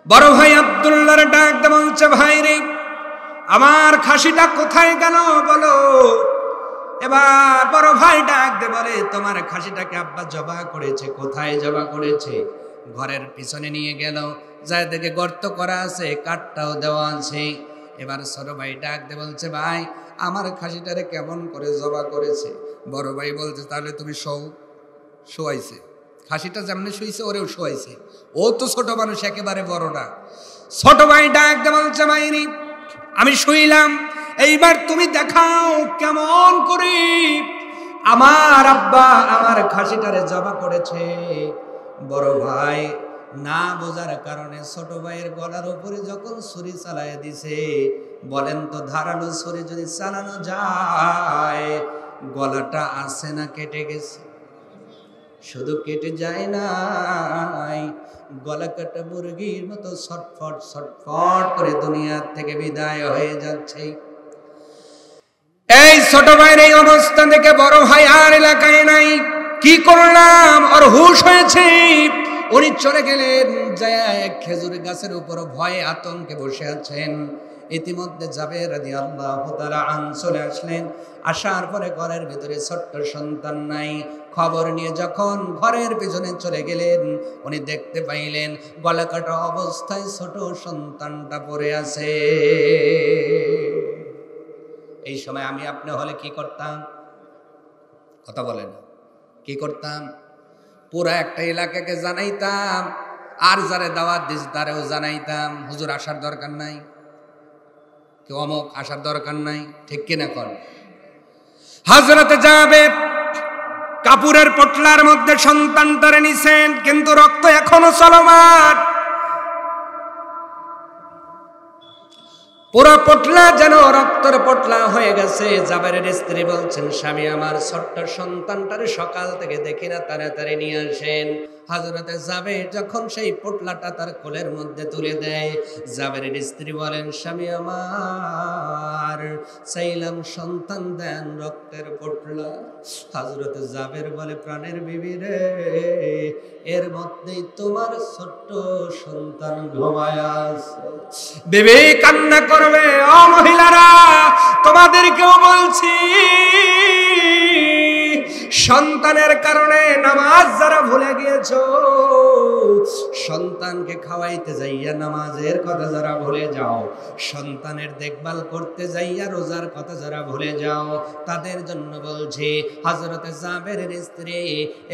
বড় ভাই আব্দুল্লাহর ডাক দিয়ে বলছে, ভাই রে, আমার খাসিটা কোথায় গেল বলো। এবার বড় ভাই ডাক দিয়ে বলে, তোমার খাসিটাকে আব্বা জবাই করেছে। কোথায় জবাই করেছে? ঘরের পিছনে নিয়ে গেল, যায় দেখে গর্ত করা আছে, কাঠটাও দেওয়া আছে। এবার ছোট ভাই ডাক দিয়ে বলছে, ভাই আমার খাসিটারে কেমন করে জবাই করেছে? বড় ভাই বলছে, তাহলে তুমি শোয়াইছে, খাসিটা যেমনি শুইছে ওরেও শোয়াইছে। ও তো ছোট মানুষ, একেবারে বড় না। ছোট ভাই ডাক দিয়ে বলছে, ভাইরি আমি শুইলাম, এইবার তুমি দেখাও কেমন করে আমার আব্বা আমার খাসিটারে জবাই করেছে। বড় ভাই না বোঝার কারণে ছোট ভাইয়ের গলার উপরে যখন ছুরি চালায় দিছে, বলেন তো ধারালো ছুরি যদি চালানো যায়, গলাটা আছে না কেটে গেছে? শুধু কেটে যায় নাই, গলা কাটা মুরগির মতো ছটফট ছটফট করে দুনিয়ার থেকে বিদায় হয়ে যাচ্ছে। এই ছোট ভাইয়ের এই অবস্থা দেখে বড় ভাই আর এলাকায় নাই। কি করলাম? ওর হুঁশ হয়েছে। উনি চলে গেলেন, যায় এক খেজুর গাছের উপর ভয়ে আতঙ্কে বসে আছেন। ইতিমধ্যে জাবের রাদিয়াল্লাহু তাআলা চলে আসলেন। আসার পরে ঘরের ভিতরে ছোট্ট সন্তান নাই। খবর নিয়ে যখন ঘরের পিছনে চলে গেলেন, উনি দেখতে পাইলেন গলা কাটা অবস্থায় ছোট সন্তানটা পড়ে আছে। এই সময় আমি আপনি হলে কি করতাম? কথা বলেন, কি করতাম? পুরা একটা এলাকাকে জানাইতাম, আর যারে দাওয়াত দিস তারেও জানাইতাম, হুজুর আসার দরকার নাই, কেউ অমুক আসার দরকার নাই। ঠিক কিনা কর? হযরতে জাবের কাপড়ের পটলার মধ্যে সন্তানটারে নিছেন, কিন্তু রক্ত এখনো চলমান। পুরো পটলা যেন রক্তের পটলা হয়ে গেছে। জাবেরের স্ত্রী বলছেন, স্বামী আমার ছোট্ট সন্তানটারে সকাল থেকে দেখি না, তাড়াতাড়ি নিয়ে আসেন। হযরতে জাবের যখন সেই পটলাটা তার কোলের মধ্যে তুলে দেয়, জাবেরের স্ত্রী বলেন, স্বামী আমার চাইলাম সন্তান দেন, রক্তের পটলা। হযরতে জাবের বলে, প্রাণের বিবি রে, এর মধ্যেই তোমার ছোট্ট সন্তান ঘুমায় আছে। বিবি কান্না করবে। ও মহিলারা, তোমাদেরকেও বলছি, সন্তানের কারণে নামাজ যারা ভুলে গিয়েছো, সন্তানকে খাওয়াইতে যাইয়া নামাজের কথা যারা ভুলে যাও, সন্তানের দেখভাল করতে যাইয়া রোজার কথা যারা ভুলে যাও, তাদের জন্য বলছি। হযরতে জাবেরের স্ত্রী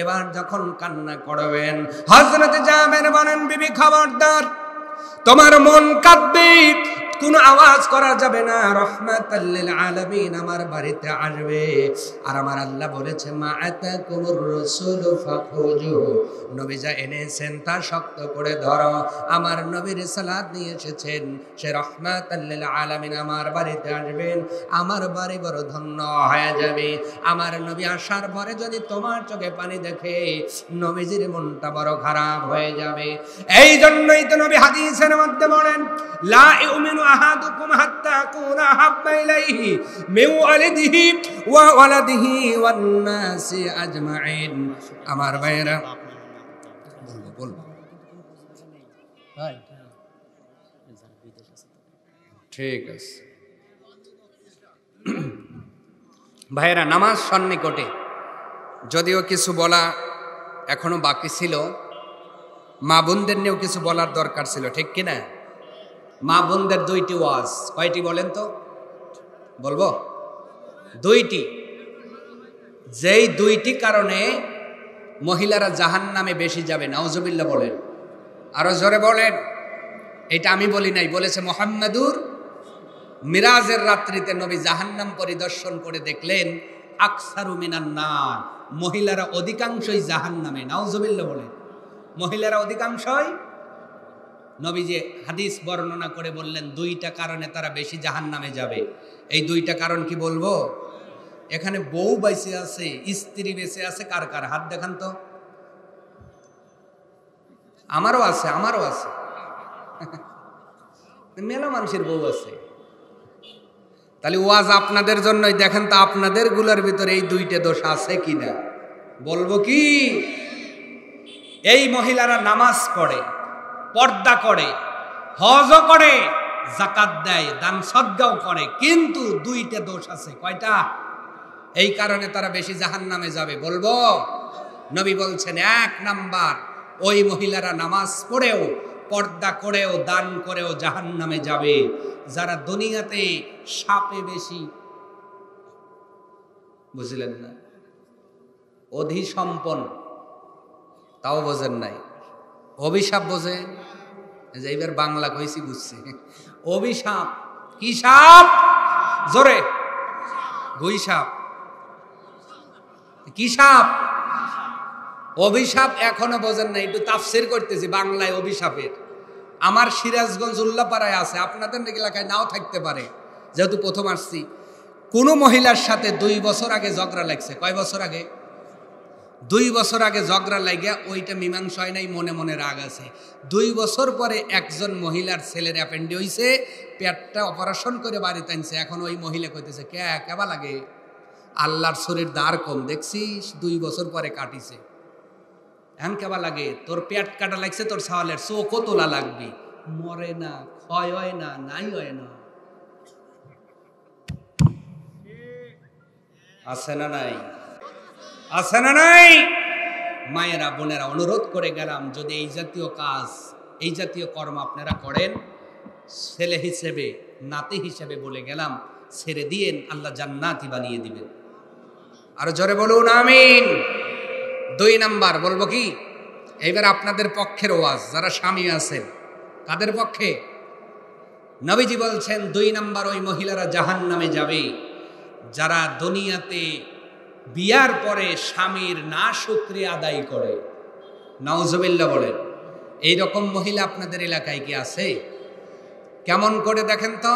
এবার যখন কান্না করবেন, হযরতে জাবের বলেন, বিবি খবরদার, তোমার মন কাঁদবে, কোন আওয়াজ করা যাবে না। রাহমাতাল লিল আলামিন আমার বাড়িতে আসবে। আর আমার আল্লাহ বলেছে, মা আতাকুমুর রাসূল ফাখুযুহু, নবী যা এনেছেন তা শক্ত করে ধরো। আমার নবী রিসালাত নিয়ে এসেছেন, সে রাহমাতাল লিল আলামিন আমার বাড়িতে আসবেন। আমার বাড়ি বড় ধন্য হয়ে যাবে। আমার নবী আসার পরে যদি তোমার চোখে পানি দেখে, নবীজির মনটা বড় খারাপ হয়ে যাবে। এই জন্যই তো নবী হাদিসের মধ্যে বলেন, লা ইউমিনু আহাদুকুম হাত্তা কুনা হাব্বা ইলাইহি মিন ওয়ালিদিহি ওয়া ওয়ালাদিহি ওয়ান নাসি আজমাইন। আমার ভাইরা বলবো ঠিক আছে। ভাইরা, নামাজ সন্নিকটে, যদিও কিছু বলা এখনো বাকি ছিল, মা বোনদের নিয়েও কিছু বলার দরকার ছিল, ঠিক কিনা? মা বোনদের দুইটি ওয়াজ, কয়টি বলেন তো? বলবো দুইটি। যেই দুইটি কারণে মহিলারা জাহান্নামে বেশি যাবে, নাউজুবিল্লাহ বলেন, আরো জোরে বলেন। এটা আমি বলি নাই, বলেছে মুহাম্মাদুর মিরাজের রাত্রিতে নবী জাহান্নাম পরিদর্শন করে দেখলেন আকসারু মিনান নার, মহিলারা অধিকাংশই জাহান্নামে। নাউজুবিল্লাহ বলে, মহিলারা অধিকাংশই। নবী যে হাদিস বর্ণনা করে বললেন দুইটা কারণে তারা বেশি জাহান্নামে যাবে। এই দুইটা কারণ কি বলবো? এখানে বউ বেঁচে আছে, স্ত্রী বেঁচে আছে, কার কার হাত দেখান তো। আমারও আছে, আমারও আছে, মেলা মানুষের বউ আছে। তাহলে ওয়াজ আপনাদের জন্যই, দেখেন তো আপনাদের গুলার ভিতরে এই দুইটা দোষ আছে কিনা। বলবো কি, এই মহিলারা নামাজ পড়ে, পর্দা করে, হজও করে, যাকাত দেয়, দান সদকাও করে, কিন্তু দুইটা দোষ আছে। কয়টা? এই কারণে তারা বেশি জাহান্নামে যাবে। বলবো? নবী বলছেন 1 নাম্বার, ওই মহিলারা নামাজ পড়েও, পর্দা করেও, দান করেও জাহান্নামে যাবে যারা দুনিয়াতে সাপে বেশি, বুঝলেন না, অধিসম্পন্ন, তাও বোঝেন নাই। অভিশাপ বোঝে? এইবার বাংলা কইছি, বুঝছি। অভিশাপ কি সাপ? জোরে, গুই সাপ। কি সাপ? অভিশাপ এখনো বোঝেন না, একটু তাফসীর করতেছি বাংলায় অভিশাপের। আমার সিরাজগঞ্জ উল্লাপাড়ায় আছে, আপনাদের এলাকায় নাও থাকতে পারে, যেহেতু প্রথম আসছি। কোন মহিলার সাথে 2 বছর আগে ঝগড়া লাগছে। কয় বছর আগে? 2 বছর আগে ঝগড়া লাগিয়া ওইটা মীমাংসা হয় নাই, মনে মনে রাগ আছে। 2 বছর পরে একজন মহিলার ছেলের অ্যাপেন্ডি হইছে, পেটটা অপারেশন করে বাড়িতে আনছে। এখন ওই মহিলা কইতেছে কেবা লাগে, আল্লাহর শরীর দ্বার কম দেখছিস, 2 বছর পরে কাটিছে। এখন কেবা লাগে, তোর পেট কাটা লাগছে, তোর ছাওয়ালের চোখও তোলা লাগবি। মরে না, ক্ষয় হয় না, নাই হয় না। আছে না নাই? আছে না নাই? মায়েরা, বোনেরা, অনুরোধ করে গেলাম, যদি এই জাতীয় কাজ, এই জাতীয় কর্ম আপনারা করেন, ছেলে হিসেবে, নাতি হিসেবে বলে গেলাম, ছেড়ে দিয়েন, আল্লাহ জান্নাতি বানিয়ে দিবেন। আরো জোরে বলুন আমিন। 2 নাম্বার বলবো কি, এইবার আপনাদের পক্ষের ওয়াজ, যারা স্বামী আছেন, কাদের পক্ষে? নবীজি বলছেন 2 নাম্বার, ওই মহিলারা জাহান্নামে যাবে যারা দুনিয়াতে বিয়ার পরে স্বামীর না শুকরিয়া আদায় করে। নাউজুবিল্লাহ বলেন। এইরকম মহিলা আপনাদের এলাকায় কি আছে? কেমন করে দেখেন তো।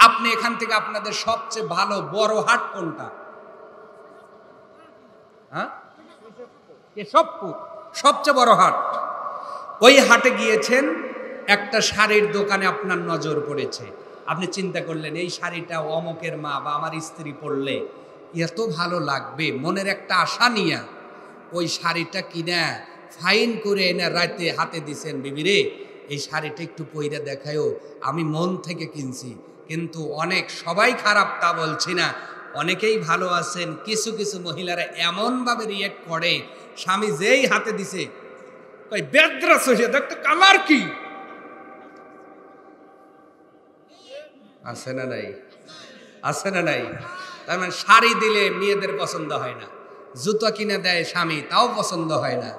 আপনি এখান থেকে আপনাদের সবচেয়ে ভালো বড় হাট কোনটা? হ্যাঁ, কেশবপুর সবচেয়ে বড় হাট। ওই হাটে গিয়েছেন, একটা শাড়ির দোকানে আপনার নজর পড়েছে। আপনি চিন্তা করলেন এই শাড়িটা অমকের মা বা আমার স্ত্রী পরলে এত ভালো লাগবে, মনের একটা আশা নিয়ে ওই শাড়িটা কিনা ফাইন করে এনে রাতে হাতে দিছেন, বিবিরে এই শাড়িটা একটু পইরা দেখায়ও, আমি মন থেকে কিনছি। কিন্তু অনেক, সবাই খারাপ তা বলছি না, অনেকেই ভালো আছেন। কিছু কিছু মহিলারা এমনভাবে রিয়েক্ট করে, স্বামী যেই হাতে দিছে কই বেদ্রাস হইছে, দেখতে কালার কি। আছে না নাই? আছে না নাই? তার মানে শাড়ি দিলে মেয়েদের পছন্দ হয় না, জুতো কিনে দেয় স্বামী, তাও পছন্দ হয় না,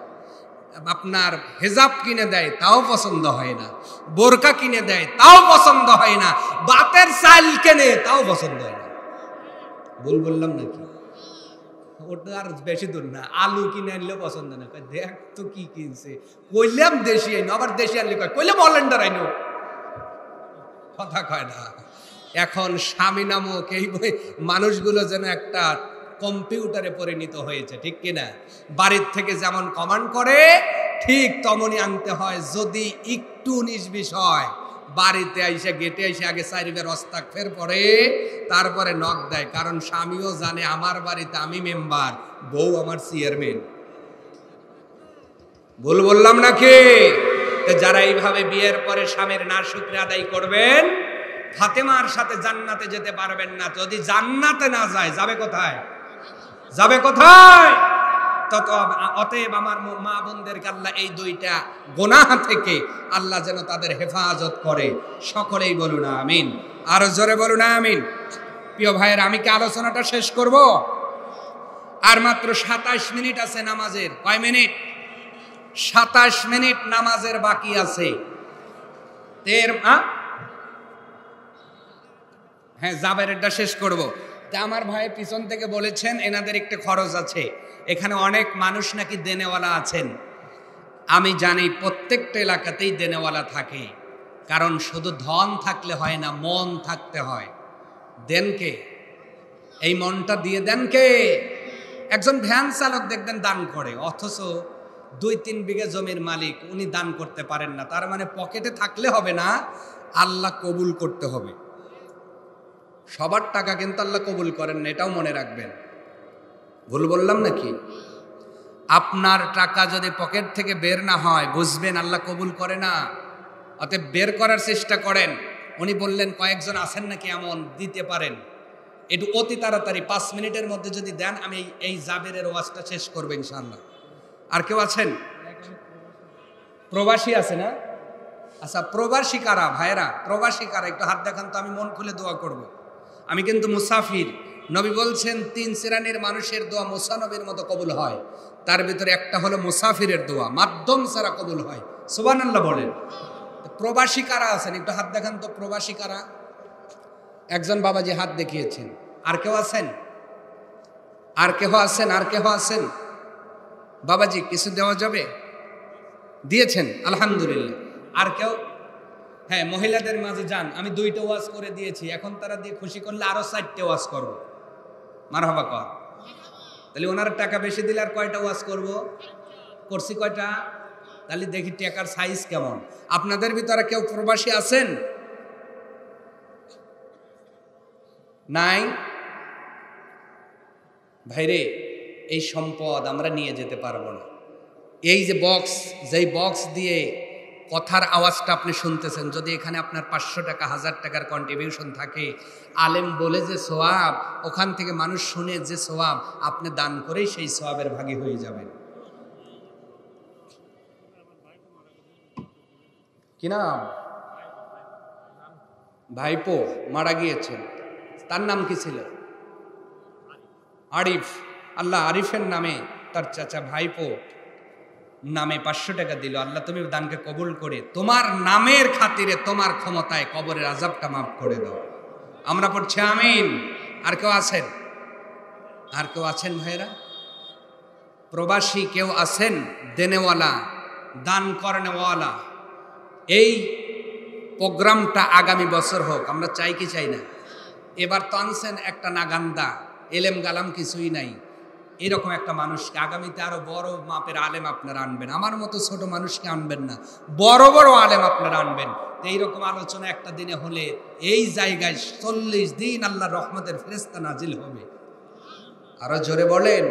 আপনার হেজাব কিনে দেয় তাও পছন্দ হয় না, বোরকা কিনে দেয় তাও পছন্দ হয় না, বাতের চাল কেনে তাও পছন্দ হয় না। ভুল বললাম নাকি? ওটা আর বেশি দূর না, আলু কিনে আনলেও পছন্দ না। দেখ তো কি কিনছে, কইলাম দেশি আইনো, আবার দেশি আনলে কইলাম অলেন্ডার আইনো, কথা কয় না। এখন স্বামী নামক এই মানুষগুলো যেন একটা কম্পিউটারে পরিণত হয়েছে, ঠিক কিনা? বাড়ির থেকে যেমন কমান্ড করে ঠিক তেমনই আনতে হয়। যদি একটু 19 বিষয় বাড়িতে আইসে, গেটে আইসে আগে 4 বার আস্তাগফির পড়ে, তারপরে নক দেয়। কারণ স্বামীও জানে আমার বাড়িতে আমি মেম্বার, বউ আমার চেয়ারম্যান। ভুল বললাম নাকি? যারা এইভাবে বিয়ের পরে স্বামীর না শুকরিয়া আদায় করবেন, ফাতেমার সাথে জান্নাতে যেতে পারবেন না। যদি জান্নাতে না যায়, যাবে কোথায়? যাবে কোথায়? অতএব আমার মা বোনদেরকে আল্লাহ এই 2টা গুনাহ থেকে আল্লাহ যেন তাদের হেফাজত করে। সকলেই বলুন আমিন। আরো জোরে বলুন আমিন। প্রিয় ভাইয়ের, আমি কি আলোচনাটা শেষ করব? আর মাত্র 27 মিনিট আছে নামাজের। কয় মিনিট? 27 মিনিট নামাজের বাকি আছে। হ্যাঁ, জাবেরেরটা শেষ করব। তা আমার ভাই পিছন থেকে বলেছেন এনাদের একটা খরচ আছে, এখানে অনেক মানুষ নাকি দেনেওয়ালা আছেন। আমি জানি প্রত্যেকটা এলাকাতেই দেনেওয়ালা থাকে, কারণ শুধু ধন থাকলে হয় না, মন থাকতে হয়। দেন কে? এই মনটা দিয়ে দেন কে? একজন ভ্যান চালক দেখবেন দান করে, অথচ 2-3 বিঘা জমির মালিক, উনি দান করতে পারেন না। তার মানে পকেটে থাকলে হবে না, আল্লাহ কবুল করতে হবে। সবার টাকা কিন্তু আল্লাহ কবুল করেন না, এটাও মনে রাখবেন। ভুল বললাম নাকি? আপনার টাকা যদি পকেট থেকে বের না হয়, বুঝবেন আল্লাহ কবুল করে না। অতএব বের করার চেষ্টা করেন। উনি বললেন কয়েকজন আছেন নাকি এমন দিতে পারেন, একটু অতি তাড়াতাড়ি 5 মিনিটের মধ্যে যদি দেন, আমি এই জাবেরের ওয়াজটা শেষ করবো ইনশাআল্লাহ। আর কেউ আছেন? প্রবাসী আছে না? আচ্ছা, প্রবাসী কারা ভাইরা? প্রবাসী কারা? একটু হাত দেখান তো, আমি মন খুলে দোয়া করব। আমি কিন্তু মুসাফির। নবী বলছেন 3 শ্রেণীর মানুষের দোয়া মুসা নবীর মতো কবুল হয়, তার ভিতরে একটা হলো মুসাফিরের দোয়া, মাধ্যম ছাড়া কবুল হয়। সুবহানাল্লাহ বলেন। প্রবাসী কারা আছেন? একটু হাত দেখান তো, প্রবাসী কারা? একজন বাবাজি হাত দেখিয়েছেন। আর কেউ আছেন? আর কেহ আছেন? আর কেহ আছেন? বাবাজি কিছু দেওয়া যাবে? দিয়েছেন, আলহামদুলিল্লাহ। আর কেউ? হ্যাঁ, মহিলাদের মাঝে যান। আমি 2টা ওয়াজ করে দিয়েছি, এখন তারা দিয়ে খুশি করলে আরো 4টে ওয়াজ করব। মারহাবা কর। তাহলে ওনার টাকা বেশি দিলে আর কয়টা ওয়াজ করব? করছি কয়টা? তাহলে দেখি টাকার সাইজ কেমন। আপনাদের ভিতরে কেউ প্রবাসী আছেন? নাই? ভাইরে, এই সম্পদ আমরা নিয়ে যেতে পারবো না। এই যে বক্স, যেই বক্স দিয়ে কথার আওয়াজটা আপনি শুনতেছেন, যদি এখানে আপনার 500 টাকা 1000 টাকার কন্ট্রিবিউশন থাকে, আলেম বলে যে সোয়াব, ওখান থেকে মানুষ শুনে যে সোয়াব, আপনি দান করেই সেই সোয়াবের ভাগী হয়ে যাবেন। কি নাম? ভাইপো মারা গিয়েছেন, তার নাম কি ছিল? আরিফ। আল্লাহ আরিফের নামে তার চাচা ভাইপো নামে 500 টাকা দিল। আল্লাহ তুমি দানকে কবুল করে তোমার নামের খাতিরে, তোমার ক্ষমতায় কবরের আযাবটা মাফ করে দাও। আমরা পড়ছি আমিন। আর কেউ আছেন? আর কেউ আছেন ভাইরা? প্রবাসী কেউ আছেন? দেনেওয়ালা, দান করেনেওয়ালা। এই প্রোগ্রামটা আগামী বছর হোক, আমরা চাই কি চাই না? এবার তো আনছেন একটা নাগান্দা, এলেম গালাম কিছুই নাই, এরকম একটা মানুষকে আগামীতে আরো বড় মাপের আলেম আপনারা আনবেন। আমার মতো ছোট মানুষকে আনবেন না, বড় বড় আলেম আপনারা আনবেন। এইরকম আলোচনা একটা দিনে হলে এই জায়গায় 40 দিন আল্লাহর রহমতের ফেরেশতা নাজিল হবে। আরো জোরে বলেন।